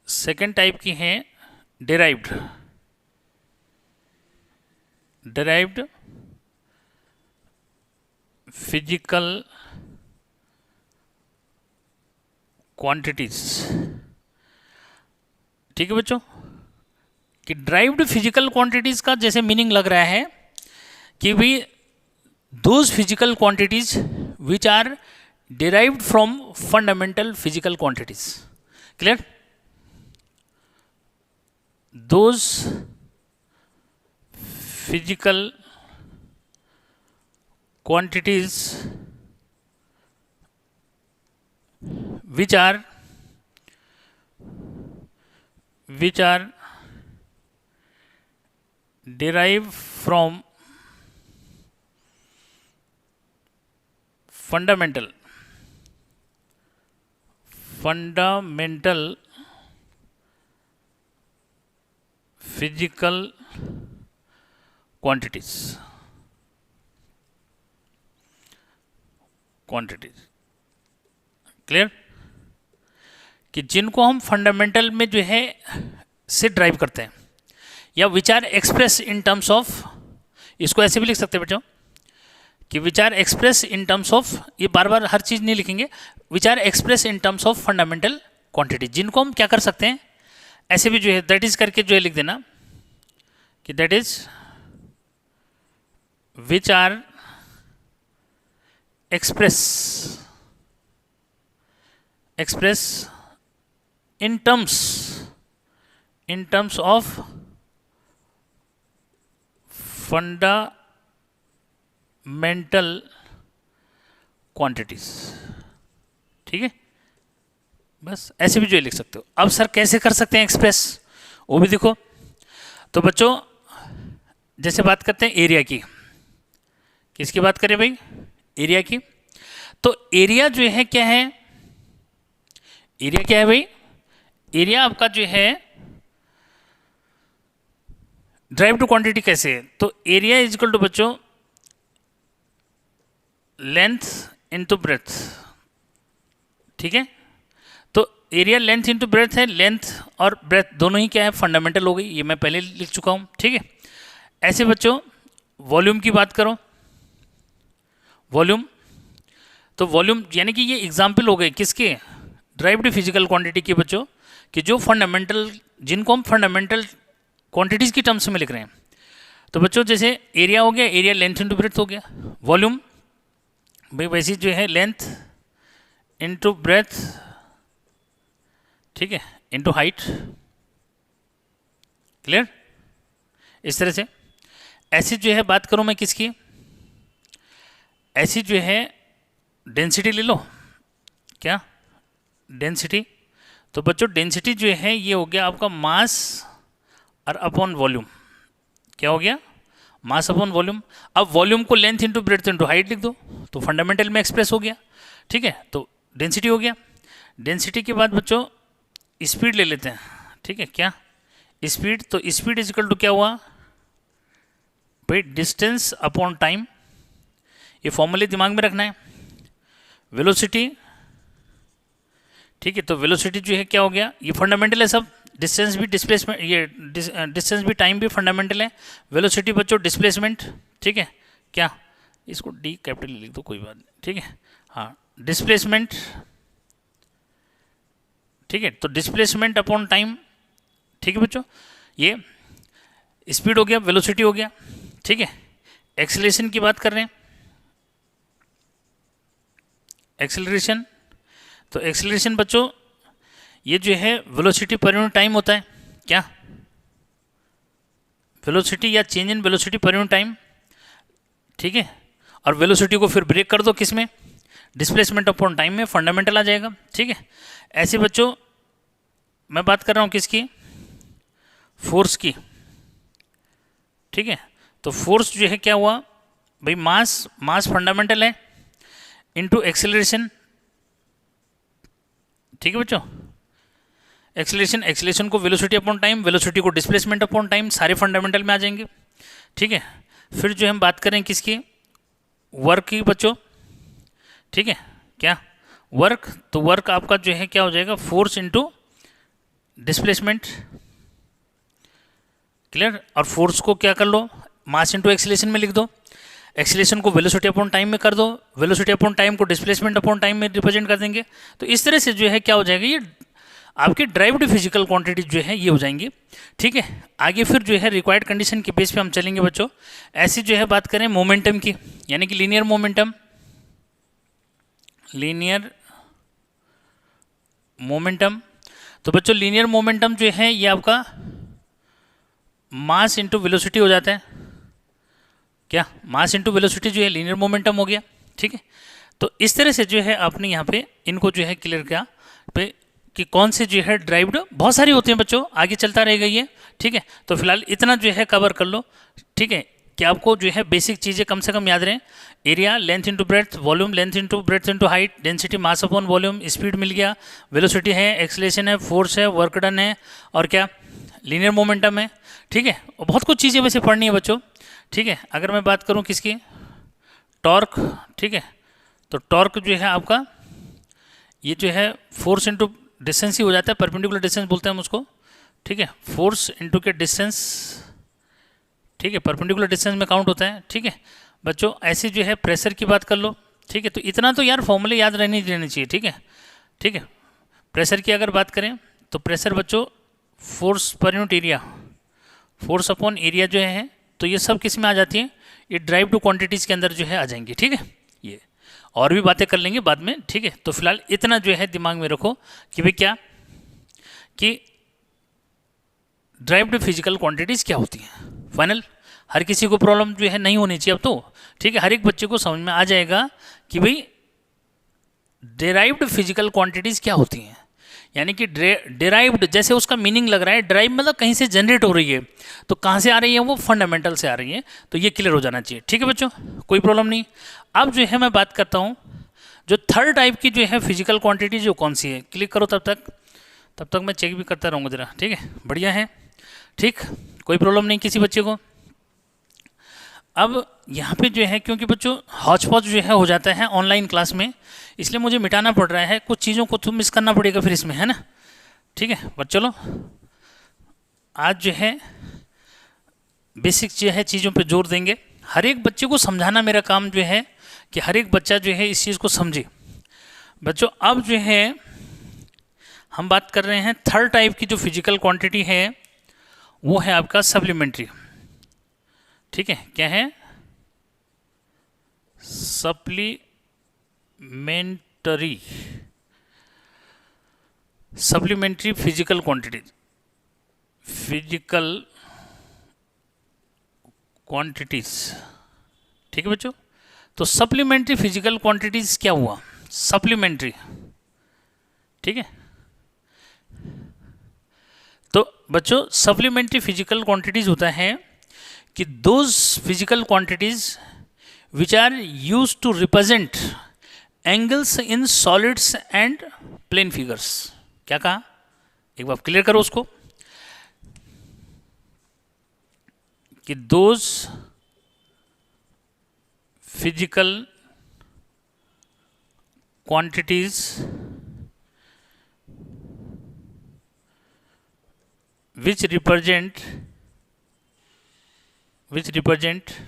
सेकंड टाइप की है डिराइव्ड फिजिकल क्वांटिटीज, ठीक है बच्चों। कि ड्राइव्ड फिजिकल क्वांटिटीज का जैसे मीनिंग लग रहा है कि भी those physical quantities which are derived from fundamental physical quantities, clear? Those physical quantities which are derived from fundamental physical quantities, clear? कि जिनको हम फंडामेंटल में जो है से ड्राइव करते हैं, या which are express in terms of, इसको ऐसे भी लिख सकते हैं बच्चों कि which are express in terms of, ये बार बार हर चीज़ नहीं लिखेंगे, which are express in terms of fundamental quantity, जिनको हम क्या कर सकते हैं ऐसे भी जो है दैट इज करके जो है लिख देना कि that is which are express in terms of fundamental quantities, ठीक है। बस ऐसे भी जो है लिख सकते हो। अब सर कैसे कर सकते हैं एक्सप्रेस, वो भी देखो। तो बच्चों जैसे बात करते हैं एरिया की, किसकी बात करें भाई, एरिया की। तो एरिया जो है क्या है, एरिया क्या है भाई, एरिया आपका जो है ड्राइव टू क्वांटिटी कैसे है, तो एरिया इज इक्वल टू बच्चों लेंथ इनटू ब्रेथ, ठीक है। तो एरिया लेंथ इनटू ब्रेथ है, लेंथ और ब्रेथ दोनों ही क्या है फंडामेंटल हो गई, ये मैं पहले लिख चुका हूँ, ठीक है। ऐसे बच्चों वॉल्यूम की बात करो, वॉल्यूम, तो वॉल्यूम यानी कि ये एग्जाम्पल हो गए किसके, ड्राइव्ड फिजिकल क्वांटिटी के बच्चों, कि जो फंडामेंटल, जिनको हम फंडामेंटल क्वांटिटीज की टर्म्स में लिख रहे हैं। तो बच्चों जैसे एरिया हो गया, एरिया लेंथ इनटू ब्रेथ हो गया, वॉल्यूम भाई वैसी जो है लेंथ इनटू ब्रेथ, ठीक है, इनटू हाइट, क्लियर। इस तरह से ऐसी जो है बात करूं मैं किसकी, ऐसी जो है डेंसिटी ले लो, क्या डेंसिटी। तो बच्चों डेंसिटी जो है ये हो गया आपका मास और अपॉन वॉल्यूम, क्या हो गया मास अपॉन वॉल्यूम। अब वॉल्यूम को length into breadth into height लिख दो, तो फंडामेंटल में एक्सप्रेस हो गया, ठीक है। तो डेंसिटी हो गया। डेंसिटी के बाद बच्चों स्पीड ले लेते हैं, ठीक है, क्या स्पीड। तो स्पीड इज इक्वल टू क्या हुआ भाई, डिस्टेंस अपॉन टाइम, ये फॉर्मूले दिमाग में रखना है। वेलोसिटी, ठीक है, तो वेलोसिटी जो है क्या हो गया, ये फंडामेंटल है सब, डिस्टेंस भी डिस्प्लेसमेंट, ये डिस्टेंस भी टाइम भी फंडामेंटल है। वेलोसिटी बच्चों डिस्प्लेसमेंट, ठीक है, क्या इसको डी कैपिटल लिख दो कोई बात नहीं, ठीक है, हाँ डिस्प्लेसमेंट, ठीक है। तो डिस्प्लेसमेंट अपॉन टाइम, ठीक है बच्चों, ये स्पीड हो गया, वेलोसिटी हो गया, ठीक है। एक्सेलरेशन की बात कर रहे हैं, एक्सेलरेशन। तो एक्सेलरेशन बच्चों ये जो है वेलोसिटी पर यूनिट टाइम होता है क्या, वेलोसिटी या change in velocity per unit time, ठीक है। और वेलोसिटी को फिर ब्रेक कर दो किस में, डिस्प्लेसमेंट अपॉन टाइम में, फंडामेंटल आ जाएगा, ठीक है। ऐसे बच्चों मैं बात कर रहा हूँ किसकी, फोर्स की, ठीक है। तो फोर्स जो है क्या हुआ भाई, मास फंडामेंटल है इनटू एक्सेलरेशन, ठीक है बच्चों। एक्सेलरेशन को वेलोसिटी अपॉन टाइम, वेलोसिटी को डिस्प्लेसमेंट अपॉन टाइम, सारे फंडामेंटल में आ जाएंगे, ठीक है। फिर जो हम बात करें किसकी, वर्क की बच्चों, ठीक है। क्या वर्क, तो वर्क आपका जो है क्या हो जाएगा, फोर्स इनटू डिस्प्लेसमेंट, क्लियर। और फोर्स को क्या कर लो, मास इनटू एक्सेलरेशन में लिख दो, एक्सेलरेशन को वेलोसिटी अपॉन टाइम में कर दो, वेलोसिटी अपॉन टाइम को डिस्प्लेसमेंट अपॉन टाइम में रिप्रेजेंट कर देंगे। तो इस तरह से जो है क्या हो जाएगा, ये आपकी ड्राइव्ड फिजिकल क्वांटिटी जो है ये हो जाएंगी, ठीक है। आगे फिर जो है रिक्वायर्ड कंडीशन के बेस पे हम चलेंगे बच्चों। ऐसी जो है बात करें मोमेंटम की, यानी कि लीनियर मोमेंटम। तो बच्चों लीनियर मोमेंटम जो है ये आपका मास इंटू वेलोसिटी हो जाता है क्या, मास इंटू वेलोसिटी जो है लीनियर मोमेंटम हो गया, ठीक है। तो इस तरह से जो है आपने यहाँ पे इनको जो है क्लियर किया पे कि कौन से जो है ड्राइव्ड, बहुत सारी होती हैं बच्चों, आगे चलता रहेगा ये, ठीक है। तो फिलहाल इतना जो है कवर कर लो, ठीक है, कि आपको जो है बेसिक चीज़ें कम से कम याद रहें। Area length into breadth, volume length into breadth into height, density mass upon volume, speed मिल गया, वेलोसिटी है, एक्सेलरेशन है, फोर्स है, वर्क डन है, और क्या लीनियर मोमेंटम है, ठीक है। और बहुत कुछ चीज़ें वैसे पढ़नी है बच्चों, ठीक है। अगर मैं बात करूँ किसकी, टॉर्क, ठीक है। तो टॉर्क जो है आपका ये जो है फोर्स इंटू डिस्टेंस ही हो जाता है, परपेंडिकुलर डिस्टेंस बोलते हैं हम उसको, ठीक है। फोर्स इंटू के डिस्टेंस, ठीक है, परपेंडिकुलर डिस्टेंस में काउंट होता है, ठीक है बच्चों। ऐसे जो है प्रेशर की बात कर लो, ठीक है। तो इतना तो यार फॉर्मूले याद रहनी चाहिए, ठीक है, ठीक है। प्रेशर की अगर बात करें तो प्रेशर बच्चों force per unit area, force upon area जो है, तो ये सब किस में आ जाती है, ये ड्राइव टू क्वांटिटीज़ के अंदर जो है आ जाएंगी, ठीक है। ये और भी बातें कर लेंगे बाद में, ठीक है। तो फिलहाल इतना जो है दिमाग में रखो कि भाई क्या, कि ड्राइव्ड फिजिकल क्वांटिटीज़ क्या होती हैं। फाइनल हर किसी को प्रॉब्लम जो है नहीं होनी चाहिए अब तो, ठीक है। हर एक बच्चे को समझ में आ जाएगा कि भाई डेराइव्ड फिजिकल क्वांटिटीज़ क्या होती हैं, यानी कि डेराइव्ड जैसे उसका मीनिंग लग रहा है, ड्राइव मतलब कहीं से जनरेट हो रही है, तो कहाँ से आ रही है, वो फंडामेंटल से आ रही है। तो ये क्लियर हो जाना चाहिए, ठीक है बच्चों, कोई प्रॉब्लम नहीं। अब जो है मैं बात करता हूँ जो थर्ड टाइप की जो है फिजिकल क्वांटिटी जो कौन सी है, क्लिक करो तब तक मैं चेक भी करता रहूँगा जरा, ठीक है, बढ़िया है, ठीक, कोई प्रॉब्लम नहीं किसी बच्चे को। अब यहाँ पे जो है क्योंकि बच्चों हॉच पॉच जो है हो जाता है ऑनलाइन क्लास में, इसलिए मुझे मिटाना पड़ रहा है, कुछ चीज़ों को तो मिस करना पड़ेगा फिर इसमें, है ना, ठीक है। पर चलो आज जो है बेसिक जो है चीज़ों पे जोर देंगे, हर एक बच्चे को समझाना मेरा काम जो है कि हर एक बच्चा जो है इस चीज़ को समझे बच्चों। अब जो है हम बात कर रहे हैं थर्ड टाइप की जो फिजिकल क्वांटिटी है वो है आपका सप्लीमेंट्री, ठीक है। क्या है, सप्लीमेंट्री फिजिकल क्वांटिटीज, ठीक है बच्चों। तो सप्लीमेंट्री फिजिकल क्वांटिटीज क्या हुआ, सप्लीमेंट्री, ठीक है। तो बच्चों सप्लीमेंट्री फिजिकल क्वांटिटीज होता है कि those physical quantities which are use to represent angles in solids and plane figures. क्या कहा, एक बार क्लियर करो उसको, कि those physical quantities which represent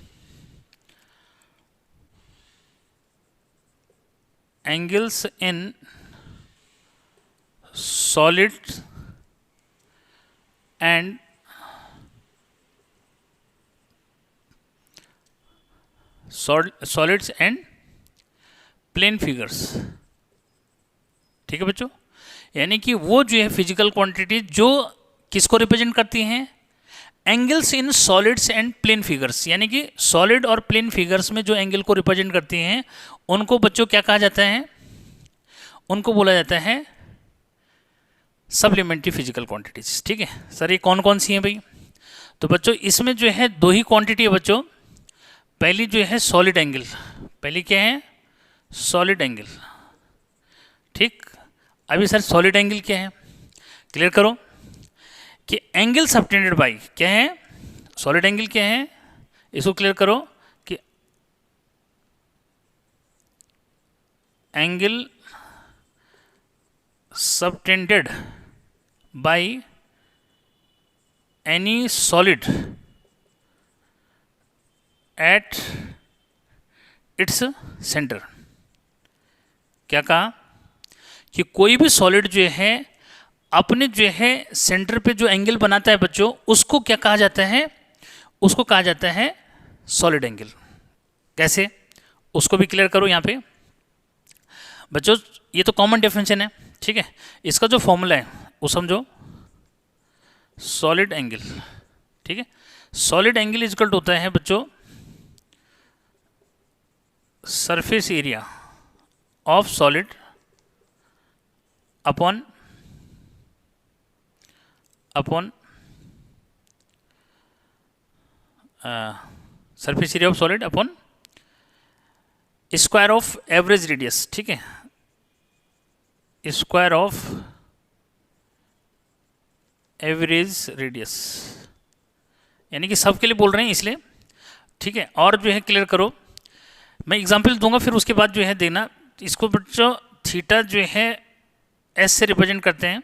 angles in solids and plane figures, ठीक है बच्चों, यानी कि वो जो है फिजिकल क्वांटिटी जो किसको रिप्रेजेंट करती हैं, angles in solids and plane figures, यानी कि सॉलिड और प्लेन फिगर्स में जो एंगल को रिप्रेजेंट करती हैं उनको बच्चों क्या कहा जाता है, उनको बोला जाता है सप्लीमेंट्री फिजिकल क्वांटिटीज। ठीक है सर, ये कौन कौन सी हैं भाई? तो बच्चों इसमें जो है दो ही क्वांटिटी है बच्चों। पहली जो है सॉलिड एंगल, पहली क्या है, सॉलिड एंगल। ठीक, अभी सर सॉलिड एंगल क्या है क्लियर करो कि एंगल सबटेंडेड बाय क्या है, सॉलिड एंगल क्या है, इसको क्लियर करो कि angle subtended by any solid at its centre. क्या कहा कि कोई भी सॉलिड जो है अपने जो है सेंटर पे जो एंगल बनाता है बच्चों, उसको क्या कहा जाता है, उसको कहा जाता है सॉलिड एंगल। कैसे, उसको भी क्लियर करो यहाँ पे बच्चों। ये तो कॉमन डेफिनेशन है, ठीक है। इसका जो फॉर्मूला है वो समझो, सॉलिड एंगल, ठीक है। सॉलिड एंगल इक्वल टू होता है बच्चों surface area of solid upon surface area of solid upon square of average radius. ठीक है, स्क्वायर ऑफ एवरेज रेडियस, यानी कि सबके लिए बोल रहे हैं इसलिए, ठीक है। और जो है क्लियर करो, मैं एग्जांपल दूंगा फिर उसके बाद जो है देना। इसको बच्चों थीटा जो है एस से रिप्रेजेंट करते हैं,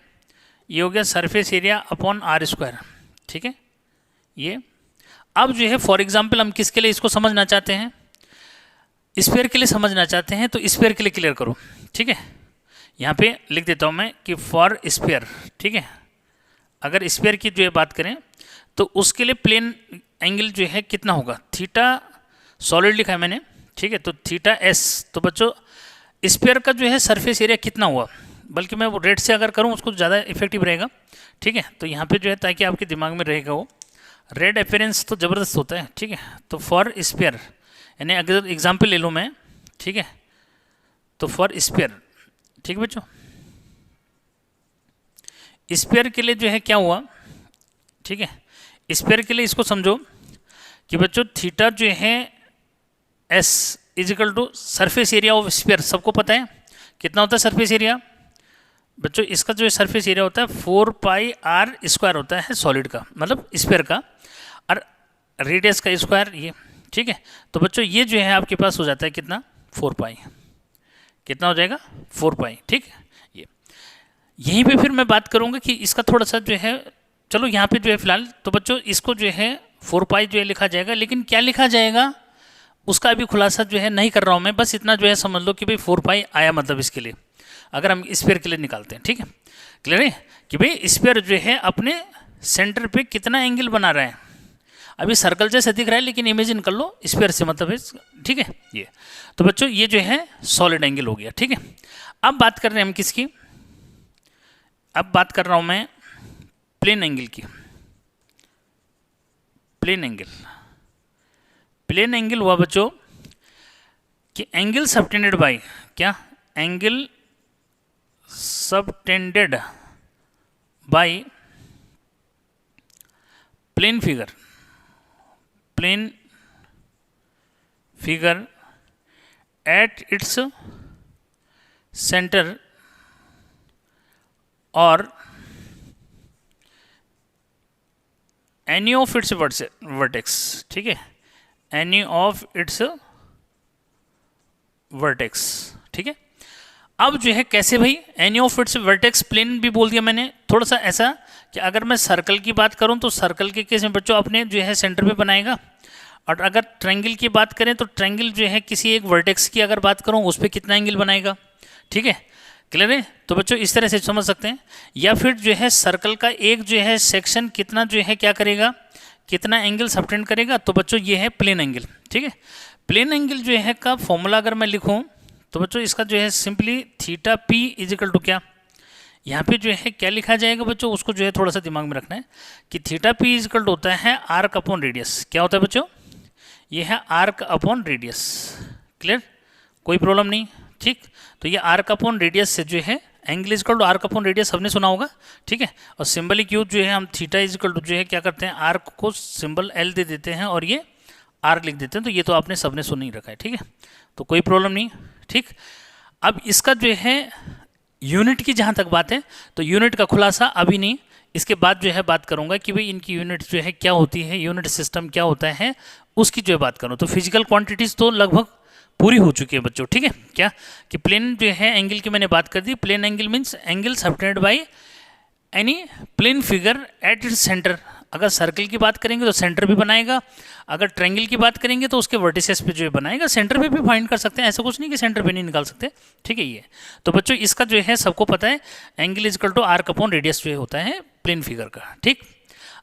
ये हो गया surface area upon R square. ठीक है, ये अब जो है फॉर एग्जांपल हम किसके लिए इसको समझना चाहते हैं, स्फीयर के लिए समझना चाहते हैं, तो स्फीयर के लिए क्लियर करो। ठीक है, यहाँ पे लिख देता हूँ मैं कि फॉर स्फीयर, ठीक है, अगर स्फीयर की जो है बात करें तो उसके लिए प्लेन एंगल जो है कितना होगा, थीटा सॉलिड लिखा है मैंने, ठीक है, तो थीटा एस। तो बच्चों स्फीयर का जो है सरफेस एरिया कितना हुआ, बल्कि मैं वो रेड से अगर करूँ उसको ज़्यादा इफेक्टिव रहेगा। ठीक है, तो यहाँ पे जो है ताकि आपके दिमाग में रहेगा वो रेड अपेरेंस तो ज़बरदस्त होता है। ठीक है, तो फॉर स्फीयर, यानी अगर एग्जाम्पल ले लूँ मैं, ठीक है, तो फॉर स्फीयर, ठीक है बच्चों, स्फीयर के लिए जो है क्या हुआ, ठीक है, स्फीयर के लिए इसको समझो कि बच्चों थीटा जो है is equal to surface area of sphere. सबको पता है कितना होता है सरफेस एरिया बच्चों, इसका जो है सरफेस एरिया होता है 4 पाई आर स्क्वायर होता है सॉलिड का, मतलब स्फीयर का, और रेडियस का स्क्वायर ये। ठीक है, तो बच्चों ये जो है आपके पास हो जाता है कितना, 4 पाई, कितना हो जाएगा 4 पाई। ठीक है, ये यहीं पे फिर मैं बात करूंगा कि इसका थोड़ा सा जो है, चलो यहाँ पे जो है फिलहाल तो बच्चों इसको जो है 4 पाई जो है लिखा जाएगा, लेकिन क्या लिखा जाएगा उसका अभी खुलासा जो है नहीं कर रहा हूँ मैं, बस इतना जो है समझ लो कि भाई 4 पाई आया मतलब इसके लिए, अगर हम स्फीयर के लिए निकालते हैं। ठीक है, क्लियर है कि भाई स्फीयर जो है अपने सेंटर पे कितना एंगल बना रहा है। अभी सर्कल जैसे दिख रहा है लेकिन इमेजिन कर लो स्फीयर से मतलब है, ठीक है। ये तो बच्चों ये जो है सॉलिड एंगल हो गया। ठीक है, अब बात कर रहे हैं हम किसकी, अब बात कर रहा हूँ मैं प्लेन एंगल की। प्लेन एंगल, प्लेन एंगल हुआ बच्चों कि एंगल सबटेंडेड बाय क्या, angle subtended by plane figure, plane figure at its centre और एनी ऑफ इट्स वर्टेक्स। ठीक है, एनी ऑफ इट्स वर्टेक्स। ठीक है, अब जो है कैसे भाई, any of its vertex plane भी बोल दिया मैंने, थोड़ा सा ऐसा कि अगर मैं सर्कल की बात करूं तो सर्कल के केस में बच्चों अपने जो है सेंटर पे बनाएगा, और अगर ट्रायंगल की बात करें तो ट्रायंगल जो है किसी एक वर्टेक्स की अगर बात करूं उस पर कितना एंगल बनाएगा। ठीक है, क्लियर है, तो बच्चों इस तरह से समझ सकते हैं। या फिर जो है सर्कल का एक जो है सेक्शन कितना जो है क्या करेगा, कितना एंगल सबटेंड करेगा, तो बच्चों ये है प्लेन एंगल। ठीक है, प्लेन एंगल जो है का फॉर्मूला अगर मैं लिखूं तो बच्चों इसका जो है simply theta P is equal to क्या, यहाँ पे जो है क्या लिखा जाएगा बच्चों, उसको जो है थोड़ा सा दिमाग में रखना है कि theta P is equal to होता है आर्क अपॉन रेडियस। क्या होता है बच्चों, ये है आर्क अपॉन रेडियस। क्लियर, कोई प्रॉब्लम नहीं, ठीक। तो ये आर्क अपॉन रेडियस से जो है angle is equal to arc upon radius सबने सुना होगा, ठीक है। और सिंबलिक यूज जो है हम थीटा इज इक्वल टू जो है क्या करते हैं, आर्क को सिंबल एल दे देते हैं और ये आर लिख देते हैं। तो ये तो आपने सबने सुन ही रखा है, ठीक है, तो कोई प्रॉब्लम नहीं, ठीक। अब इसका जो है यूनिट की जहाँ तक बात है, तो यूनिट का खुलासा अभी नहीं, इसके बाद जो है बात करूंगा कि भाई इनकी यूनिट जो है क्या होती है, यूनिट सिस्टम क्या होता है, उसकी जो है बात करूँ। तो फिजिकल क्वांटिटीज़ तो लगभग पूरी हो चुकी है बच्चों, ठीक है। क्या कि प्लेन जो है एंगल की मैंने बात कर दी, plane angle means angle subtended by any plane figure at its centre. अगर सर्कल की बात करेंगे तो सेंटर भी बनाएगा, अगर ट्रायंगल की बात करेंगे तो उसके वर्टिसेस पे जो है बनाएगा, सेंटर पे भी फाइंड कर सकते हैं, ऐसा कुछ नहीं कि सेंटर पे नहीं निकाल सकते, ठीक है। ये तो बच्चों इसका जो है सबको पता है angle is equal to arc upon radius जो है होता है प्लेन फिगर का, ठीक।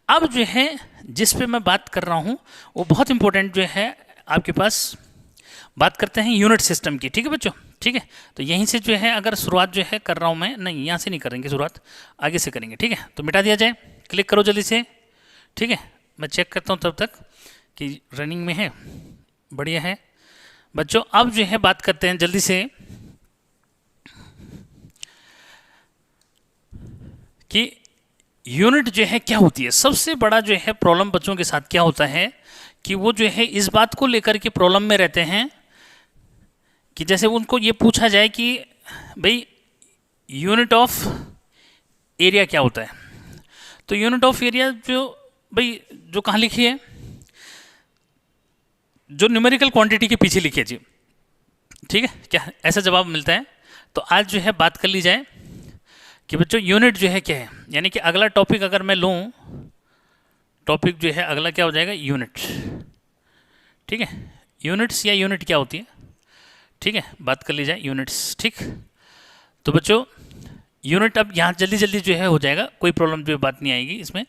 अब जो है जिस पे मैं बात कर रहा हूँ वो बहुत इंपॉर्टेंट जो है आपके पास, बात करते हैं यूनिट सिस्टम की, ठीक है बच्चों, ठीक है। तो यहीं से जो है अगर शुरुआत जो है कर रहा हूँ मैं, नहीं यहाँ से नहीं करेंगे शुरुआत, आगे से करेंगे, ठीक है। तो मिटा दिया जाए, क्लिक करो जल्दी से, ठीक है। मैं चेक करता हूँ तब तक कि रनिंग में है, बढ़िया है बच्चों। अब जो है बात करते हैं जल्दी से कि यूनिट जो है क्या होती है। सबसे बड़ा जो है प्रॉब्लम बच्चों के साथ क्या होता है कि वो जो है इस बात को लेकर के प्रॉब्लम में रहते हैं कि जैसे उनको ये पूछा जाए कि भाई यूनिट ऑफ एरिया क्या होता है, तो यूनिट ऑफ एरिया जो भाई जो कहाँ लिखी है, जो न्यूमेरिकल क्वांटिटी के पीछे लिखी है जी, ठीक है, क्या ऐसा जवाब मिलता है। तो आज जो है बात कर ली जाए कि बच्चों यूनिट जो है क्या है, यानी कि अगला टॉपिक अगर मैं लूँ, टॉपिक जो है अगला क्या हो जाएगा, यूनिट, ठीक है। यूनिट्स या यूनिट क्या होती है, ठीक है, बात कर ली जाए यूनिट्स, ठीक। तो बच्चों यूनिट अब यहाँ जल्दी जल्दी जो है हो जाएगा, कोई प्रॉब्लम जो है बात नहीं आएगी इसमें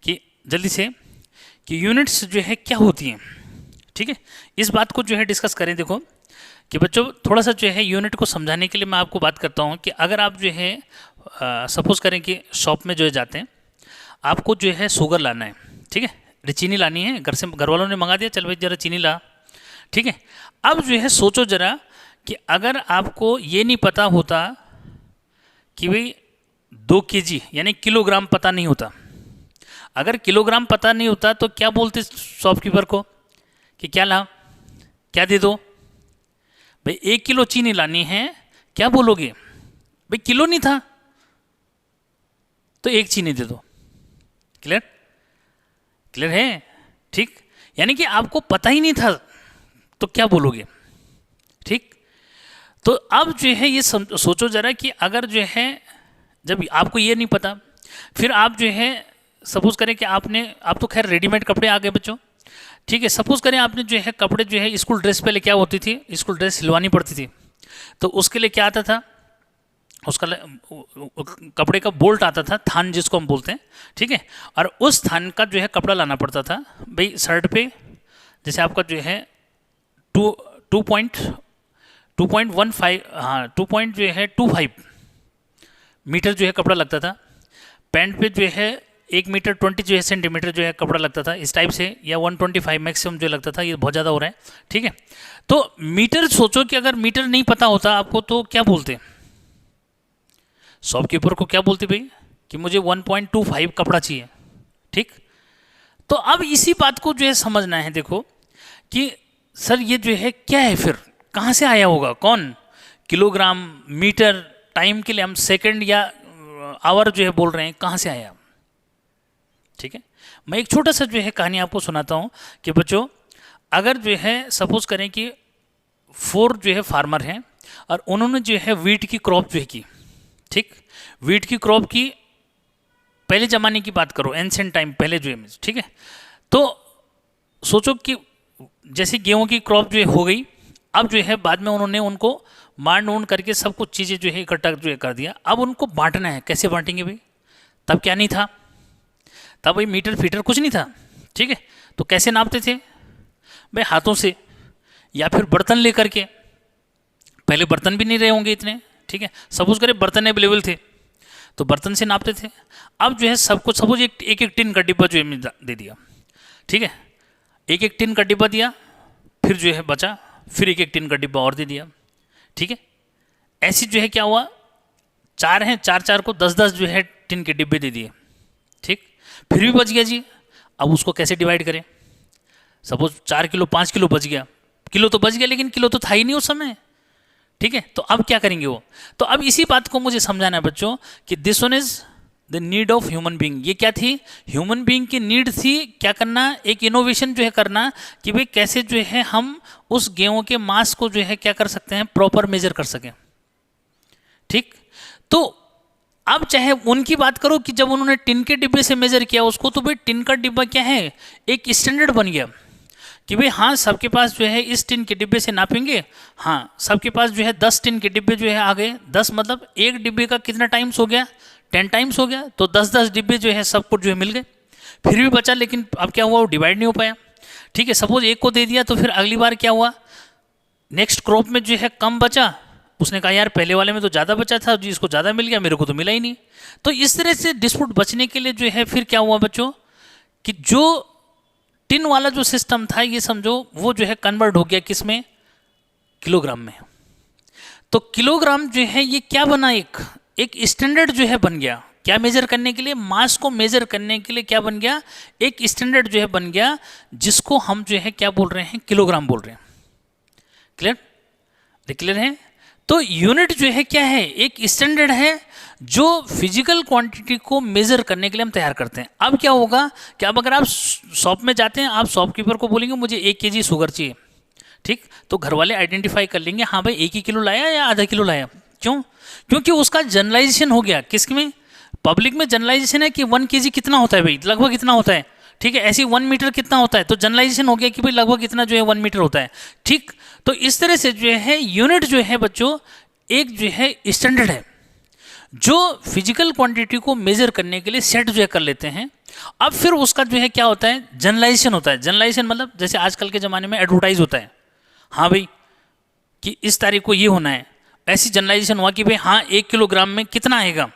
कि जल्दी से कि यूनिट्स जो है क्या होती हैं, ठीक है। इस बात को जो है डिस्कस करें। देखो कि बच्चों थोड़ा सा जो है यूनिट को समझाने के लिए मैं आपको बात करता हूँ कि अगर आप जो है सपोज करें कि शॉप में जो है जाते हैं, आपको जो है शुगर लाना है, ठीक है, चीनी लानी है, घर से घर वालों ने मंगा दिया, चल भाई जरा चीनी ला, ठीक है। अब जो है सोचो जरा कि अगर आपको ये नहीं पता होता कि भाई 2 kg यानी किलोग्राम पता नहीं होता, अगर किलोग्राम पता नहीं होता तो क्या बोलते शॉपकीपर को कि क्या ला, क्या दे दो भाई, 1 किलो चीनी लानी है, क्या बोलोगे भाई किलो नहीं था तो 1 चीनी दे दो। क्लियर, क्लियर है, ठीक। यानी कि आपको पता ही नहीं था तो क्या बोलोगे, ठीक। तो अब जो है ये सोचो जरा कि अगर जो है जब आपको ये नहीं पता, फिर आप जो है सपोज करें कि आप तो खैर रेडीमेड कपड़े आ गए बच्चों, ठीक है। सपोज करें आपने जो है कपड़े जो है स्कूल ड्रेस पहले क्या होती थी, स्कूल ड्रेस सिलवानी पड़ती थी, तो उसके लिए क्या आता था, उसका कपड़े का बोल्ट आता था, थान जिसको हम बोलते हैं, ठीक है। और उस थान का जो है कपड़ा लाना पड़ता था भाई शर्ट पे, जैसे आपका जो है 2.15 हाँ 2 जो है 25 मीटर जो है कपड़ा लगता था। पैंट पे जो है 1 मीटर 20 जो है सेंटीमीटर जो है कपड़ा लगता था इस टाइप से, या 125 मैक्सिमम जो लगता था, ये बहुत ज़्यादा हो रहा है, ठीक है। तो मीटर सोचो कि अगर मीटर नहीं पता होता आपको तो क्या बोलते, शॉपकीपर को क्या बोलते भाई कि मुझे 1.25 कपड़ा चाहिए, ठीक। तो अब इसी बात को जो है समझना है, देखो कि सर ये जो है क्या है, फिर कहाँ से आया होगा, कौन, किलोग्राम, मीटर, टाइम के लिए हम सेकंड या आवर जो है बोल रहे हैं, कहाँ से आया, ठीक है। मैं एक छोटा सा जो है कहानी आपको सुनाता हूँ कि बच्चों अगर जो है सपोज करें कि 4 जो है फार्मर हैं और उन्होंने जो है वीट की क्रॉप जो है की, ठीक, वीट की क्रॉप की, पहले ज़माने की बात करो, एंशिएंट टाइम पहले जो है, ठीक है। तो सोचो कि जैसे गेहूं की क्रॉप जो है हो गई, अब जो है बाद में उन्होंने उनको मांड ऊंड करके सब कुछ चीज़ें जो है इकट्ठा जो है कर दिया, अब उनको बांटना है, कैसे बांटेंगे भाई, तब क्या नहीं था, तब भाई मीटर फीटर कुछ नहीं था, ठीक है। तो कैसे नापते थे भाई, हाथों से या फिर बर्तन लेकर के, पहले बर्तन भी नहीं रहे होंगे इतने, ठीक है, सपोज करें बर्तन अवेलेबल थे तो बर्तन से नापते थे। अब जो है सबको सपोज एक एक टिन का डिब्बा जो है दे दिया, ठीक है, एक एक टिन का डिब्बा दिया, फिर जो है बचा, फिर एक एक टिन का डिब्बा और दे दिया, ठीक है। ऐसी जो है क्या हुआ, चार हैं, चार चार को 10-10 जो है टिन के डिब्बे दे दिए, ठीक, फिर भी बच गया जी। अब उसको कैसे डिवाइड करें, सपोज 4 किलो 5 किलो बच गया, किलो तो बच गया लेकिन किलो तो था ही नहीं उस समय, ठीक है। तो अब क्या करेंगे वो, तो अब इसी बात को मुझे समझाना है बच्चों कि this one is the need of human being. ये क्या थी, ह्यूमन बीइंग की नीड थी, क्या करना, एक इनोवेशन जो है करना कि भाई कैसे जो है हम उस गेहूं के मास को जो है क्या कर सकते हैं, प्रॉपर मेजर कर सकें, ठीक। तो अब चाहे उनकी बात करो कि जब उन्होंने टिन के डिब्बे से मेजर किया उसको, तो भाई टिन का डिब्बा क्या है, एक स्टैंडर्ड बन गया कि भाई हाँ सबके पास जो है इस टिन के डिब्बे से नापेंगे, हाँ सबके पास जो है 10 टिन के डिब्बे जो है आ गए, 10 मतलब एक डिब्बे का कितना टाइम्स हो गया, 10 टाइम्स हो गया, तो 10-10 डिब्बे जो है सबको जो है मिल गए, फिर भी बचा, लेकिन अब क्या हुआ, वो डिवाइड नहीं हो पाया, ठीक है। सपोज एक को दे दिया तो फिर अगली बार क्या हुआ, नेक्स्ट क्रॉप में जो है कम बचा, उसने कहा यार पहले वाले में तो ज़्यादा बचा था जी, इसको ज़्यादा मिल गया, मेरे को तो मिला ही नहीं। तो इस तरह से डिस्प्यूट बचने के लिए जो है फिर क्या हुआ बच्चों कि जो टिन वाला जो सिस्टम था ये समझो वो जो है कन्वर्ट हो गया किस में, किलोग्राम में। तो किलोग्राम जो है ये क्या बना, एक स्टैंडर्ड जो है बन गया, क्या मेजर करने के लिए, मास को मेजर करने के लिए क्या बन गया, एक स्टैंडर्ड जो है बन गया, जिसको हम जो है क्या बोल रहे हैं, किलोग्राम बोल रहे हैं। क्लियर, क्लियर है। तो यूनिट जो है क्या है, एक स्टैंडर्ड है जो फिजिकल क्वांटिटी को मेजर करने के लिए हम तैयार करते हैं। अब क्या होगा कि अब अगर आप शॉप में जाते हैं, आप शॉपकीपर को बोलेंगे मुझे 1 kg शुगर चाहिए, ठीक, तो घर वाले आइडेंटिफाई कर लेंगे हाँ भाई 1 ही किलो लाया या आधा किलो लाया, क्यों, क्योंकि उसका जनरलाइजेशन हो गया, किसमें, पब्लिक में जनरलाइजेशन है कि 1 kg कितना होता है भाई, लगभग इतना होता है, ठीक है, ऐसे 1 मीटर कितना होता है, तो जनरलाइजेशन हो गया कि भाई लगभग इतना जो है 1 मीटर होता है, ठीक। तो इस तरह से जो है यूनिट जो है बच्चों एक जो है स्टैंडर्ड है जो फिजिकल क्वांटिटी को मेजर करने के लिए सेट जो है कर लेते हैं। अब फिर उसका जो है क्या होता है, जनरलाइजेशन होता है। जनरलाइजेशन मतलब जैसे आजकल के ज़माने में एडवर्टाइज होता है, हाँ भाई कि इस तारीख को ये होना है, ऐसी जनरलाइजेशन हुआ कि भाई हाँ 1 किलोग्राम में कितना आएगा,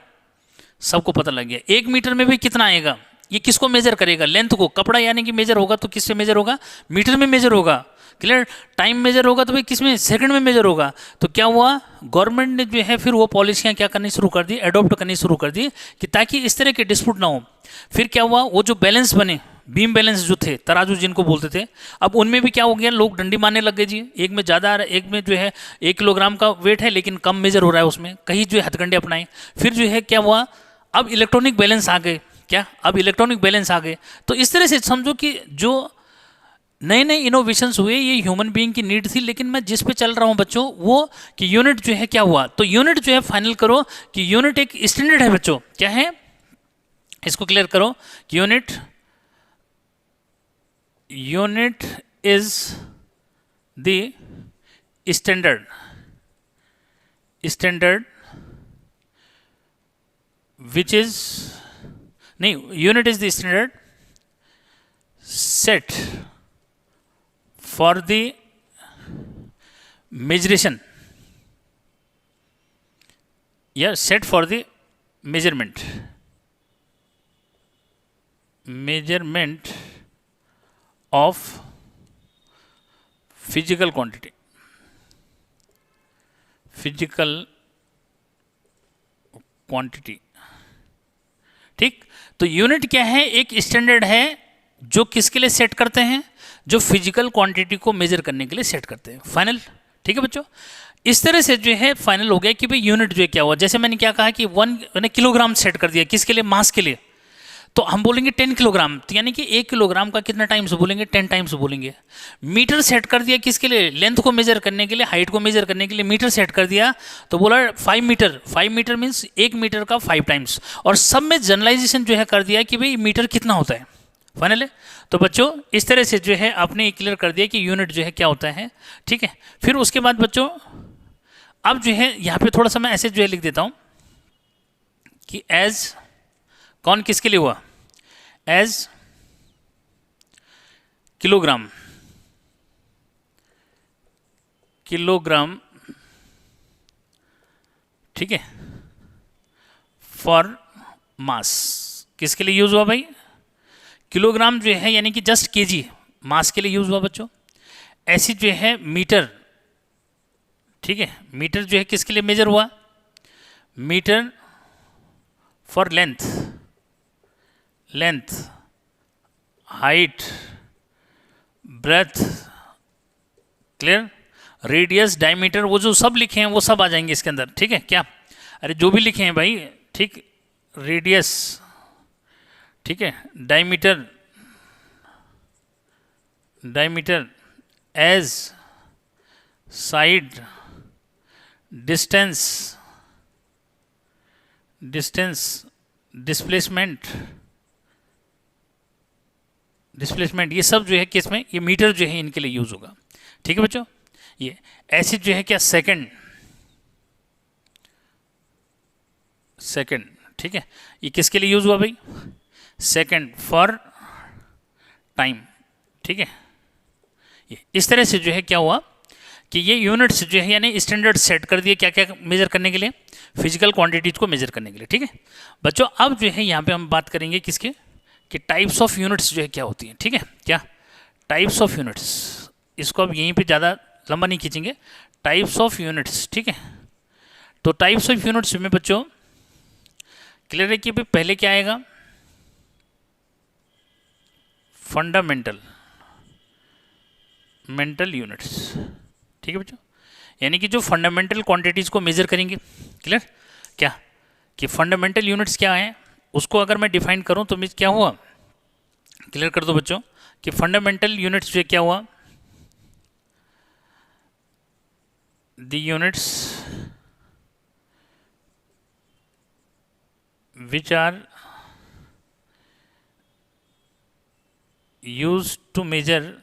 सबको पता लग गया। 1 मीटर में भी कितना आएगा, ये किसको मेजर करेगा, लेंथ को, कपड़ा यानी कि मेजर होगा तो किससे मेजर होगा, मीटर में मेजर होगा, क्लियर। टाइम मेजर होगा तो भाई किस में, सेकंड में मेजर होगा। तो क्या हुआ, गवर्नमेंट ने जो है फिर वो पॉलिसियाँ क्या करनी शुरू कर दी, अडॉप्ट करनी शुरू कर दी कि ताकि इस तरह के डिस्प्यूट ना हो। फिर क्या हुआ, वो जो बैलेंस बने, बीम बैलेंस जो थे, तराजू जिनको बोलते थे, अब उनमें भी क्या हो गया, लोग डंडी मारने लग गए जी, एक में ज़्यादा आ रहा है, एक में जो है 1 किलोग्राम का वेट है लेकिन कम मेजर हो रहा है उसमें, कहीं जो है हथकंडे अपनाए। फिर जो है क्या हुआ, अब इलेक्ट्रॉनिक बैलेंस आ गए, क्या, अब इलेक्ट्रॉनिक बैलेंस आ गए। तो इस तरह से समझो कि जो नए नए इनोवेशंस हुए ये ह्यूमन बीइंग की नीड थी, लेकिन मैं जिस पे चल रहा हूँ बच्चों वो कि यूनिट जो है क्या हुआ, तो यूनिट जो है फाइनल करो कि यूनिट एक स्टैंडर्ड है बच्चों, क्या है, इसको क्लियर करो कि unit is the standard which is, नहीं, unit is the standard set for the measuration, yeah, set for the measurement of physical quantity, ठीक। तो यूनिट क्या है, एक स्टैंडर्ड है जो किसके लिए सेट करते हैं, जो फिजिकल क्वांटिटी को मेजर करने के लिए सेट करते हैं, फाइनल, ठीक है बच्चों। इस तरह से जो है फाइनल हो गया कि भाई यूनिट जो है क्या हुआ, जैसे मैंने क्या कहा कि 1 किलोग्राम सेट कर दिया, किसके लिए, मास के लिए, तो हम बोलेंगे 10 किलोग्राम, तो यानी कि 1 किलोग्राम का कितना टाइम्स बोलेंगे, 10 टाइम्स बोलेंगे। मीटर सेट कर दिया किसके लिए, लेंथ को मेजर करने के लिए, हाइट को मेजर करने के लिए मीटर सेट कर दिया, तो बोला 5 मीटर, 5 मीटर मीन्स 1 मीटर का 5 टाइम्स, और सब में जनरलाइजेशन जो है कर दिया कि भाई मीटर कितना होता है, फाइनल है। तो बच्चों इस तरह से जो है आपने क्लियर कर दिया कि यूनिट जो है क्या होता है, ठीक है। फिर उसके बाद बच्चों अब जो है यहाँ पे थोड़ा सा मैं ऐसे जो है लिख देता हूँ कि एज, कौन किसके लिए हुआ, एज किलोग्राम ठीक है, फॉर मास किसके लिए यूज हुआ भाई, किलोग्राम जो है यानी कि जस्ट केजी मास के लिए यूज हुआ बच्चों। ऐसी जो है मीटर, ठीक है, मीटर जो है किसके लिए मेजर हुआ, metre for length, length, height, breadth, clear, radius, diameter, वो जो सब लिखे हैं वो सब आ जाएंगे इसके अंदर, ठीक है क्या, अरे जो भी लिखे हैं भाई, ठीक, रेडियस, ठीक है, diameter, diameter, edge, side, distance, distance, displacement, displacement, ये सब जो है किस में, ये मीटर जो है इनके लिए यूज होगा, ठीक है बच्चों। ये ऐसे जो है क्या, सेकंड, सेकंड, ठीक है, ये किसके लिए यूज हुआ भाई, सेकंड फॉर टाइम, ठीक है। ये इस तरह से जो है क्या हुआ कि ये यूनिट्स जो है यानी स्टैंडर्ड सेट कर दिए, क्या क्या मेजर करने के लिए, फिजिकल क्वांटिटीज को मेजर करने के लिए, ठीक है बच्चों। अब जो है यहाँ पे हम बात करेंगे किसके, कि टाइप्स ऑफ यूनिट्स जो है क्या होती हैं, ठीक है क्या, टाइप्स ऑफ यूनिट्स, इसको अब यहीं पे ज़्यादा लंबा नहीं खींचेंगे, टाइप्स ऑफ यूनिट्स, ठीक है। तो टाइप्स ऑफ यूनिट्स में बच्चों क्लियर है कि पहले क्या आएगा, फंडामेंटल, मेंटल यूनिट्स, ठीक है बच्चों, यानी कि जो फंडामेंटल क्वांटिटीज को मेजर करेंगे, क्लियर क्या, कि फंडामेंटल यूनिट्स क्या है, उसको अगर मैं डिफाइन करूं तो मीन्स क्या हुआ, क्लियर कर दो बच्चों, कि फंडामेंटल यूनिट्स जो क्या हुआ, the units which are used to measure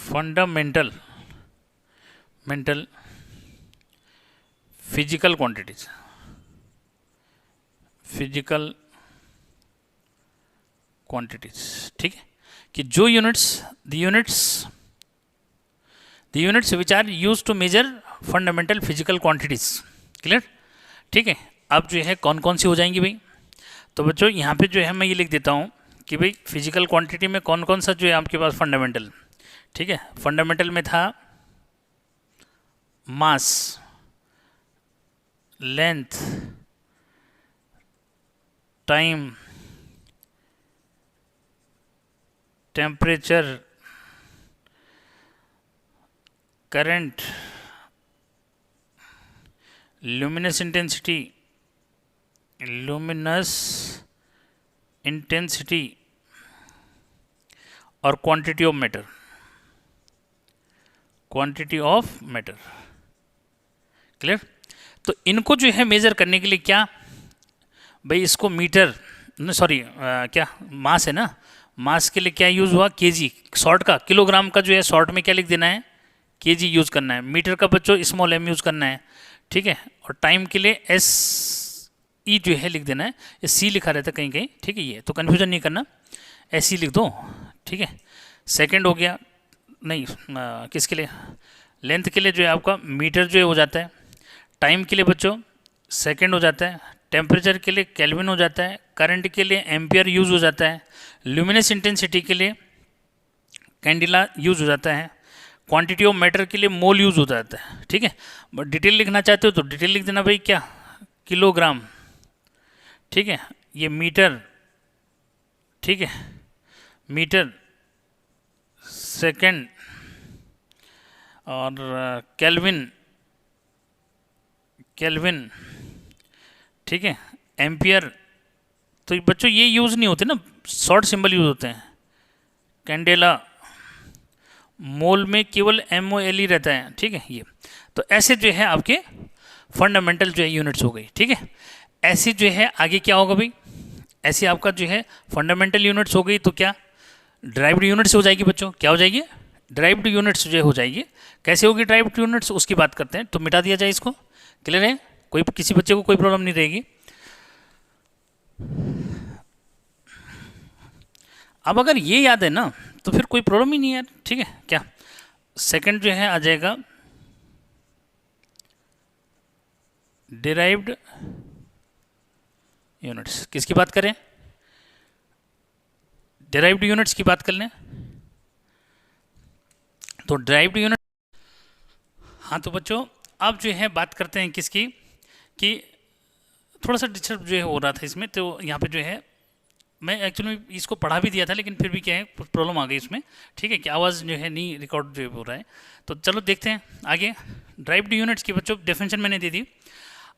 fundamental mental physical quantities, physical quantities, ठीक है, कि जो units, the units which are use to measure fundamental physical quantities, clear, ठीक है। अब जो है कौन कौन सी हो जाएंगी भाई, तो बच्चों यहाँ पे जो है मैं ये लिख देता हूँ कि भाई फिजिकल क्वांटिटी में कौन कौन सा जो है आपके पास फंडामेंटल, ठीक है, फंडामेंटल में था mass, length, time, temperature, current, luminous intensity और क्वांटिटी ऑफ मैटर, क्लियर। तो इनको जो है मेजर करने के लिए क्या भाई, इसको मीटर, सॉरी क्या, मास है ना, मास के लिए क्या यूज हुआ, केजी, शॉर्ट का, किलोग्राम का जो है शॉर्ट में क्या लिख देना है, केजी यूज करना है, मीटर का बच्चों स्मॉल एम यूज करना है, ठीक है, और टाइम के लिए एस ई जो है लिख देना है, ये सी लिखा रहता है कहीं कहीं, ठीक है, ये तो कन्फ्यूजन नहीं करना, एस ई लिख दो, ठीक है। सेकंड हो गया, नहीं किसके लिए, लेंथ के लिए जो है आपका मीटर जो है हो जाता है, टाइम के लिए बच्चों सेकंड हो जाता है, टेम्परेचर के लिए केल्विन हो जाता है, करंट के लिए एम्पियर यूज हो जाता है, ल्यूमिनस इंटेंसिटी के लिए कैंडिला यूज हो जाता है, क्वांटिटी ऑफ मैटर के लिए मोल यूज हो जाता है, ठीक है। बट डिटेल लिखना चाहते हो तो डिटेल लिख देना भाई, क्या, किलोग्राम, ठीक है, ये मीटर, ठीक है, मीटर, सेकंड, और केल्विन, ठीक है, एम्पियर। तो बच्चों ये यूज़ नहीं होते ना, शॉर्ट सिंबल यूज होते हैं, कैंडेला, मोल में केवल MOL ही रहता है, ठीक है, ये तो ऐसे जो है आपके फंडामेंटल जो है यूनिट्स हो गई, ठीक है। ऐसे जो है आगे क्या होगा भाई, ऐसे आपका जो है फंडामेंटल यूनिट्स हो गई, तो क्या ड्राइव्ड यूनिट्स हो जाएगी बच्चों, क्या हो जाएगी, ड्राइव्ड यूनिट्स जो हो जाएगी। कैसे होगी ड्राइव्ड यूनिट्स, उसकी बात करते हैं, तो मिटा दिया जाए इसको, क्लियर है, कोई किसी बच्चे को कोई प्रॉब्लम नहीं रहेगी। अब अगर ये याद है ना तो फिर कोई प्रॉब्लम ही नहीं है यार, ठीक है क्या। सेकंड जो है आ जाएगा डिराइव्ड यूनिट्स। किसकी बात करें? डिराइव्ड यूनिट्स की बात कर लें तो डिराइव्ड यूनिट। हाँ तो बच्चों अब जो है बात करते हैं किसकी, कि थोड़ा सा डिस्टर्ब जो है हो रहा था इसमें, तो यहाँ पे जो है मैं एक्चुअली इसको पढ़ा भी दिया था, लेकिन फिर भी क्या है प्रॉब्लम आ गई इसमें, ठीक है, कि आवाज़ जो है नहीं रिकॉर्ड जो हो रहा है। तो चलो देखते हैं आगे। ड्राइव्ड यूनिट्स की बच्चों डेफिनेशन मैंने दे दी।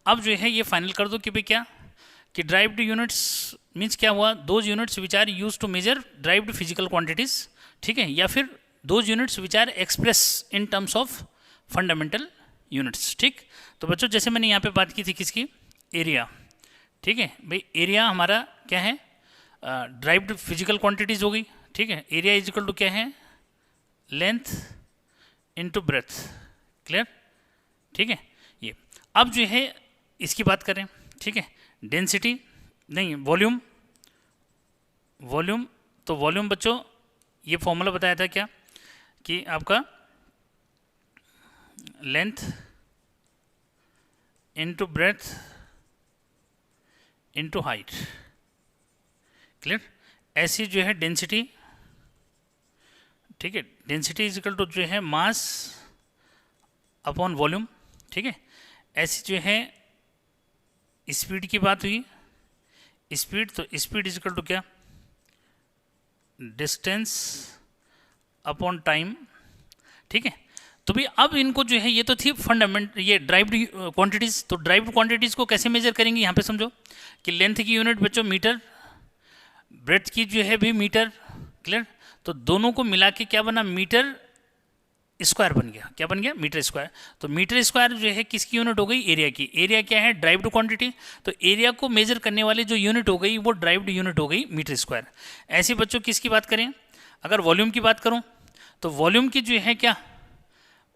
अब जो है ये फाइनल कर दो कि भाई क्या, कि ड्राइव्ड यूनिट्स मीन्स क्या हुआ, those units which are use to measure derived physical quantities, ठीक है, या फिर those units which are express in terms of fundamental units. ठीक, तो बच्चों जैसे मैंने यहाँ पे बात की थी किसकी, एरिया, ठीक है भाई, एरिया हमारा क्या है, ड्राइव्ड फिजिकल क्वांटिटीज हो गई, ठीक है। एरिया इज इक्वल टू क्या है, लेंथ इनटू ब्रेथ, क्लियर, ठीक है। ये अब जो है इसकी बात करें, ठीक है, डेंसिटी नहीं वॉल्यूम, वॉल्यूम तो वॉल्यूम बच्चों ये फॉर्मूला बताया था क्या, कि आपका length into breadth into height, clear. ऐसी जो है डेंसिटी, ठीक है, डेंसिटी इज इक्वल टू जो है मास अपॉन वॉल्यूम, ठीक है। ऐसी जो है स्पीड की बात हुई, स्पीड तो स्पीड इज इक्वल टू क्या, डिस्टेंस अपॉन टाइम, ठीक है। तो भी अब इनको जो है ये तो थी फंडामेंट ये ड्राइव्ड क्वांटिटीज़, तो ड्राइव्ड क्वांटिटीज़ को कैसे मेजर करेंगे, यहाँ पे समझो कि लेंथ की यूनिट बच्चों मीटर, ब्रेथ की जो है भी मीटर, क्लियर। तो दोनों को मिला के क्या बना, मीटर स्क्वायर बन गया, क्या बन गया, मीटर स्क्वायर। तो मीटर स्क्वायर जो है किसकी यूनिट हो गई, एरिया की। एरिया क्या है, ड्राइव्ड क्वांटिटी, तो एरिया को मेजर करने वाली जो यूनिट हो गई वो ड्राइव्ड यूनिट हो गई मीटर स्क्वायर। ऐसे बच्चों किसकी बात करें, अगर वॉल्यूम की बात करूं तो वॉल्यूम की जो है क्या,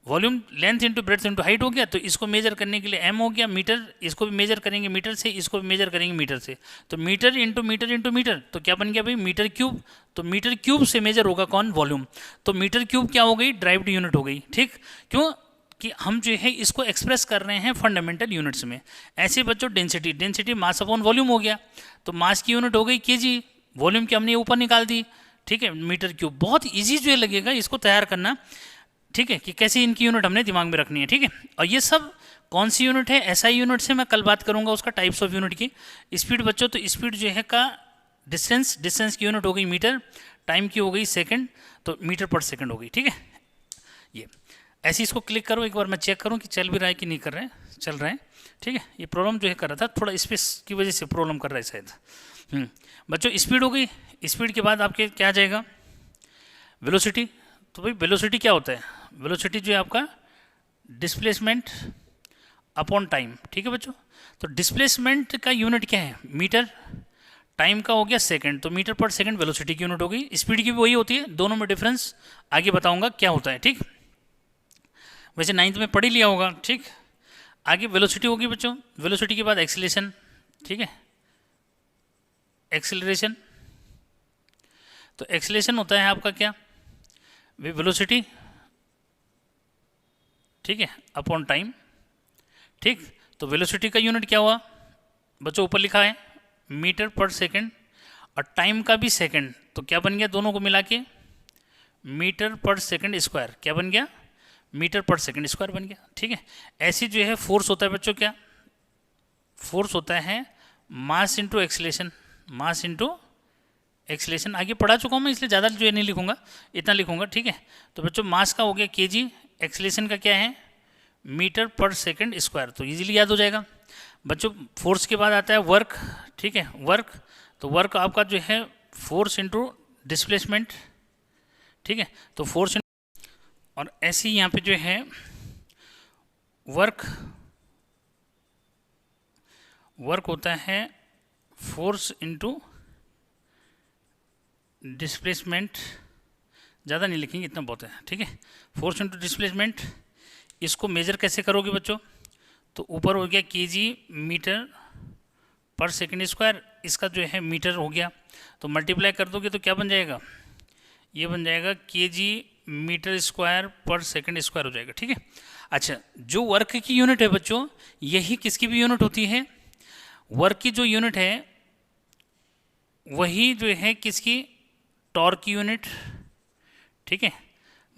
volume length into breadth into height हो गया, तो इसको मेजर करने के लिए एम हो गया, मीटर, इसको भी मेजर करेंगे मीटर से, इसको भी मेजर करेंगे मीटर से, तो metre into metre into metre, तो क्या बन गया भाई, मीटर क्यूब। तो मीटर क्यूब से मेजर होगा कौन, वॉल्यूम। तो मीटर क्यूब क्या हो गई, ड्राइव्ड यूनिट हो गई, ठीक। क्यों कि हम जो है इसको एक्सप्रेस कर रहे हैं फंडामेंटल यूनिट्स में। ऐसे बच्चों density, density mass upon volume हो गया, तो मास की यूनिट हो गई केजी, वॉल्यूम की हमने ऊपर निकाल दी, ठीक है, मीटर क्यूब। बहुत ईजी जो लगेगा इसको तैयार करना, ठीक है, कि कैसे इनकी यूनिट हमने दिमाग में रखनी है, ठीक है। और ये सब कौन सी यूनिट है, एसआई यूनिट से मैं कल बात करूंगा उसका, टाइप्स ऑफ यूनिट की। स्पीड बच्चों तो स्पीड जो है का डिस्टेंस, डिस्टेंस की यूनिट हो गई मीटर, टाइम की हो गई सेकंड, तो मीटर पर सेकंड हो गई, ठीक है। ये ऐसे इसको क्लिक करो, एक बार मैं चेक करूं कि चल भी रहा है कि नहीं कर रहे हैं, चल रहे हैं, ठीक है। ये प्रॉब्लम जो है कर रहा था, थोड़ा स्पेस की वजह से प्रॉब्लम कर रहा है शायद। बच्चों स्पीड हो गई, स्पीड के बाद आपके क्या आ जाएगा, वेलोसिटी। तो भाई वेलोसिटी क्या होता है, वेलोसिटी जो है आपका डिस्प्लेसमेंट अपॉन टाइम, ठीक है बच्चों। तो डिस्प्लेसमेंट का यूनिट क्या है, मीटर, टाइम का हो गया सेकंड, तो मीटर पर सेकंड वेलोसिटी की यूनिट हो गई। स्पीड की भी वही होती है, दोनों में डिफरेंस आगे बताऊंगा क्या होता है, ठीक। वैसे 9th में पढ़ ही लिया होगा, ठीक। आगे वेलोसिटी होगी बच्चों, वेलोसिटी के बाद एक्सीलरेशन, ठीक है, एक्सीलरेशन। तो एक्सीलरेशन होता है आपका क्या, वेलोसिटी, ठीक है, अपॉन टाइम, ठीक। तो वेलोसिटी का यूनिट क्या हुआ बच्चों, ऊपर लिखा है मीटर पर सेकंड, और टाइम का भी सेकंड, तो क्या बन गया, दोनों को मिला के मीटर पर सेकंड स्क्वायर, क्या बन गया, मीटर पर सेकंड स्क्वायर बन गया, ठीक है। ऐसी जो है फोर्स होता है बच्चों, क्या फोर्स होता है, mass into acceleration, mass into acceleration. आगे पढ़ा चुका हूँ मैं, इसलिए ज़्यादा जो है नहीं लिखूंगा, इतना लिखूंगा, ठीक है। तो बच्चों मास का हो गया केजी, एक्सीलरेशन का क्या है, मीटर पर सेकंड स्क्वायर, तो इजीली याद हो जाएगा बच्चों। फोर्स के बाद आता है वर्क, ठीक है, वर्क, तो वर्क आपका जो है फोर्स इंटू डिस्प्लेसमेंट, ठीक है। तो फोर्स, और ऐसे ही यहाँ पे जो है वर्क, वर्क होता है फोर्स इंटू डिस्प्लेसमेंट, ज़्यादा नहीं लिखेंगे, इतना बहुत है, ठीक है। फोर्स इंटू डिस्प्लेसमेंट, इसको मेजर कैसे करोगे बच्चों, तो ऊपर हो गया केजी मीटर पर सेकंड स्क्वायर, इसका जो है मीटर हो गया, तो मल्टीप्लाई कर दोगे तो क्या बन जाएगा, ये बन जाएगा केजी मीटर स्क्वायर पर सेकंड स्क्वायर हो जाएगा, ठीक है। अच्छा, जो वर्क की यूनिट है बच्चों, यही किसकी भी यूनिट होती है, वर्क की जो यूनिट है वही जो है किसकी, टॉर्क की यूनिट, ठीक है।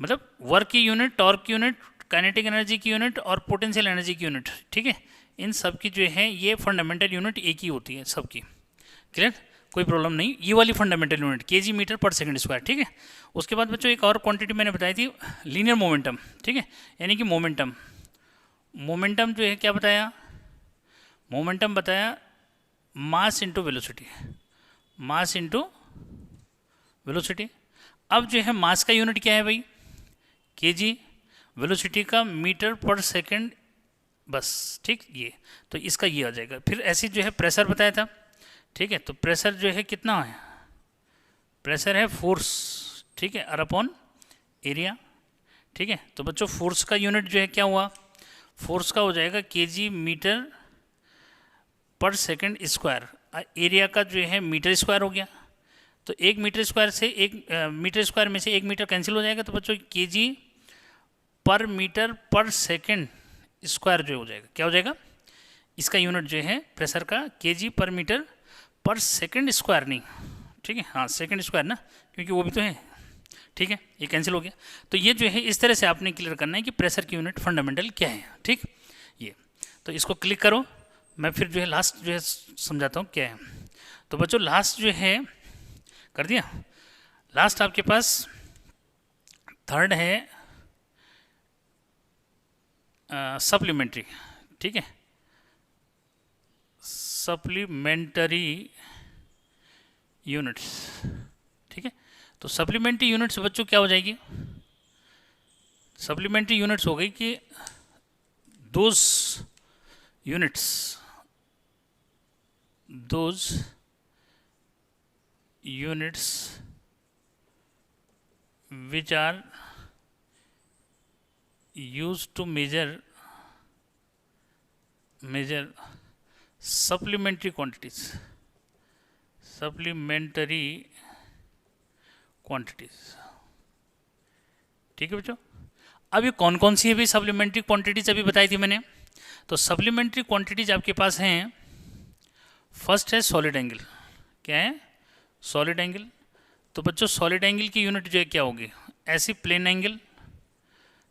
मतलब वर्क की यूनिट, टॉर्क की यूनिट, काइनेटिक एनर्जी की यूनिट और पोटेंशियल एनर्जी की यूनिट, ठीक है। इन सब की जो है ये फंडामेंटल यूनिट एक ही होती है सबकी, क्लियर, कोई प्रॉब्लम नहीं। ये वाली फंडामेंटल यूनिट केजी मीटर पर सेकंड स्क्वायर, ठीक है। उसके बाद बच्चों एक और क्वांटिटी मैंने बताई थी, लीनियर मोमेंटम, ठीक है, यानी कि मोमेंटम। मोमेंटम जो है क्या बताया, मोमेंटम बताया mass into velocity, mass into velocity. अब जो है मास का यूनिट क्या है भाई, केजी, वेलोसिटी का मीटर पर सेकंड, बस, ठीक। ये तो इसका ये आ जाएगा। फिर ऐसे जो है प्रेशर बताया था, ठीक है। तो प्रेशर जो है कितना है, प्रेशर है फोर्स, ठीक है, और अपॉन एरिया, ठीक है। तो बच्चों फोर्स का यूनिट जो है क्या हुआ, फोर्स का हो जाएगा केजी मीटर पर सेकंड स्क्वायर, एरिया का जो है मीटर स्क्वायर हो गया। तो एक मीटर स्क्वायर से एक मीटर स्क्वायर में से एक मीटर कैंसिल हो जाएगा, तो बच्चों केजी पर मीटर पर सेकंड स्क्वायर जो हो जाएगा, क्या हो जाएगा, इसका यूनिट जो है प्रेशर का केजी पर मीटर पर सेकंड स्क्वायर, नहीं, ठीक है, हाँ सेकंड स्क्वायर ना, क्योंकि वो भी तो है, ठीक है, ये कैंसिल हो गया। तो ये जो है इस तरह से आपने क्लियर करना है कि प्रेशर की यूनिट फंडामेंटल क्या है, ठीक। ये तो इसको क्लिक करो, मैं फिर जो है लास्ट जो है समझाता हूँ क्या है। तो बच्चों लास्ट जो है कर दिया, लास्ट आपके पास थर्ड है सप्लीमेंट्री, ठीक है, सप्लीमेंटरी यूनिट्स, ठीक है। तो सप्लीमेंट्री यूनिट्स बच्चों क्या हो जाएगी, सप्लीमेंट्री यूनिट्स हो गई कि those units which are used to measure supplementary quantities, ठीक है बच्चों। अब ये कौन कौन सी है भी सप्लीमेंट्री क्वांटिटीज अभी बताई थी मैंने। तो सप्लीमेंट्री क्वांटिटीज आपके पास हैं, फर्स्ट है सॉलिड एंगल, क्या है, सॉलिड एंगल। तो बच्चों सॉलिड एंगल की यूनिट जो है क्या होगी, ऐसी प्लेन एंगल,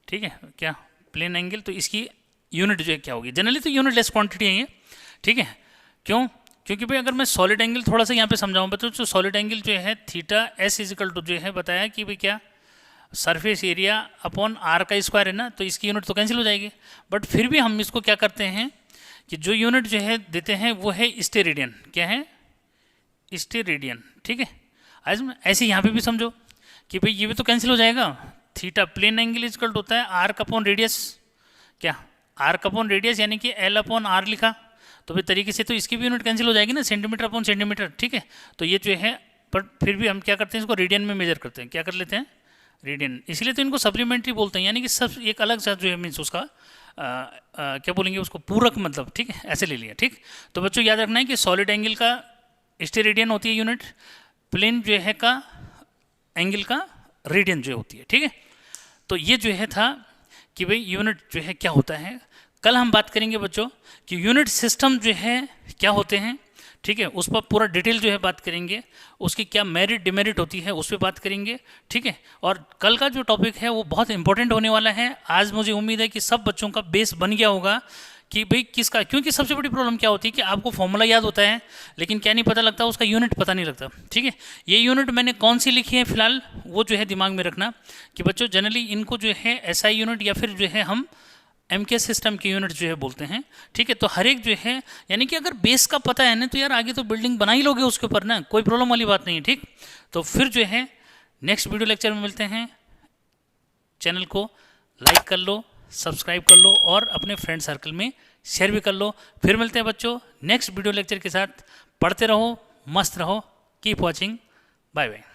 ठीक है, क्या प्लेन एंगल, तो इसकी यूनिट जो है क्या होगी, जनरली तो यूनिट लेस क्वांटिटी है ये, ठीक है। क्यों, क्योंकि भाई अगर मैं सॉलिड एंगल थोड़ा सा यहाँ पे समझाऊँ बच्चों, तो सॉलिड एंगल जो है थीटा एस इजिकल टू जो है बताया कि भाई क्या, सरफेस एरिया अपॉन आर का स्क्वायर है ना, तो इसकी यूनिट तो कैंसिल हो जाएगी। बट फिर भी हम इसको क्या करते हैं कि जो यूनिट जो है देते हैं वो है स्टेरेडियन, क्या है, स्टेरेडियन, ठीक है। ऐसे यहाँ पे भी समझो कि भाई ये भी तो कैंसिल हो जाएगा, थीटा प्लेन एंगल इजकल होता है आर्क अपॉन रेडियस, क्या आर्क अपॉन रेडियस, यानी कि एल अपॉन आर लिखा, तो भाई तरीके से तो इसकी भी यूनिट कैंसिल हो जाएगी ना, सेंटीमीटर अपॉन सेंटीमीटर, ठीक है। तो ये जो है, पर फिर भी हम क्या करते हैं, इसको रेडियन में मेजर करते हैं, क्या कर लेते हैं, रेडियन, इसलिए तो इनको सप्लीमेंट्री बोलते हैं, यानी कि सब एक अलग सा जो है मीन्स उसका क्या बोलेंगे उसको, पूरक मतलब, ठीक है, ऐसे ले लिया, ठीक। तो बच्चों याद रखना है कि सॉलिड एंगल का स्टेरेडियन होती है यूनिट, प्लेन जो है का एंगल का रेडियन जो होती है, ठीक है। तो ये जो है था कि भाई यूनिट जो है क्या होता है। कल हम बात करेंगे बच्चों कि यूनिट सिस्टम जो है क्या होते हैं, ठीक है, उस पर पूरा डिटेल जो है बात करेंगे, उसकी क्या मेरिट डिमेरिट होती है उस पर बात करेंगे, ठीक है। और कल का जो टॉपिक है वो बहुत इंपॉर्टेंट होने वाला है। आज मुझे उम्मीद है कि सब बच्चों का बेस बन गया होगा कि भाई किसका, क्योंकि सबसे बड़ी प्रॉब्लम क्या होती है कि आपको फॉर्मूला याद होता है लेकिन क्या नहीं पता लगता, उसका यूनिट पता नहीं लगता, ठीक है। ये यूनिट मैंने कौन सी लिखी है फिलहाल, वो जो है दिमाग में रखना कि बच्चों जनरली इनको जो है एसआई यूनिट या फिर जो है हम एमके सिस्टम की यूनिट जो है बोलते हैं, ठीक है। तो हर एक जो है, यानी कि अगर बेस का पता है ना तो यार आगे तो बिल्डिंग बना ही लोगे उसके ऊपर ना, कोई प्रॉब्लम वाली बात नहीं है, ठीक। तो फिर जो है नेक्स्ट वीडियो लेक्चर में मिलते हैं। चैनल को लाइक कर लो, सब्सक्राइब कर लो और अपने फ्रेंड सर्कल में शेयर भी कर लो। फिर मिलते हैं बच्चों नेक्स्ट वीडियो लेक्चर के साथ। पढ़ते रहो, मस्त रहो, कीप वॉचिंग, बाय बाय।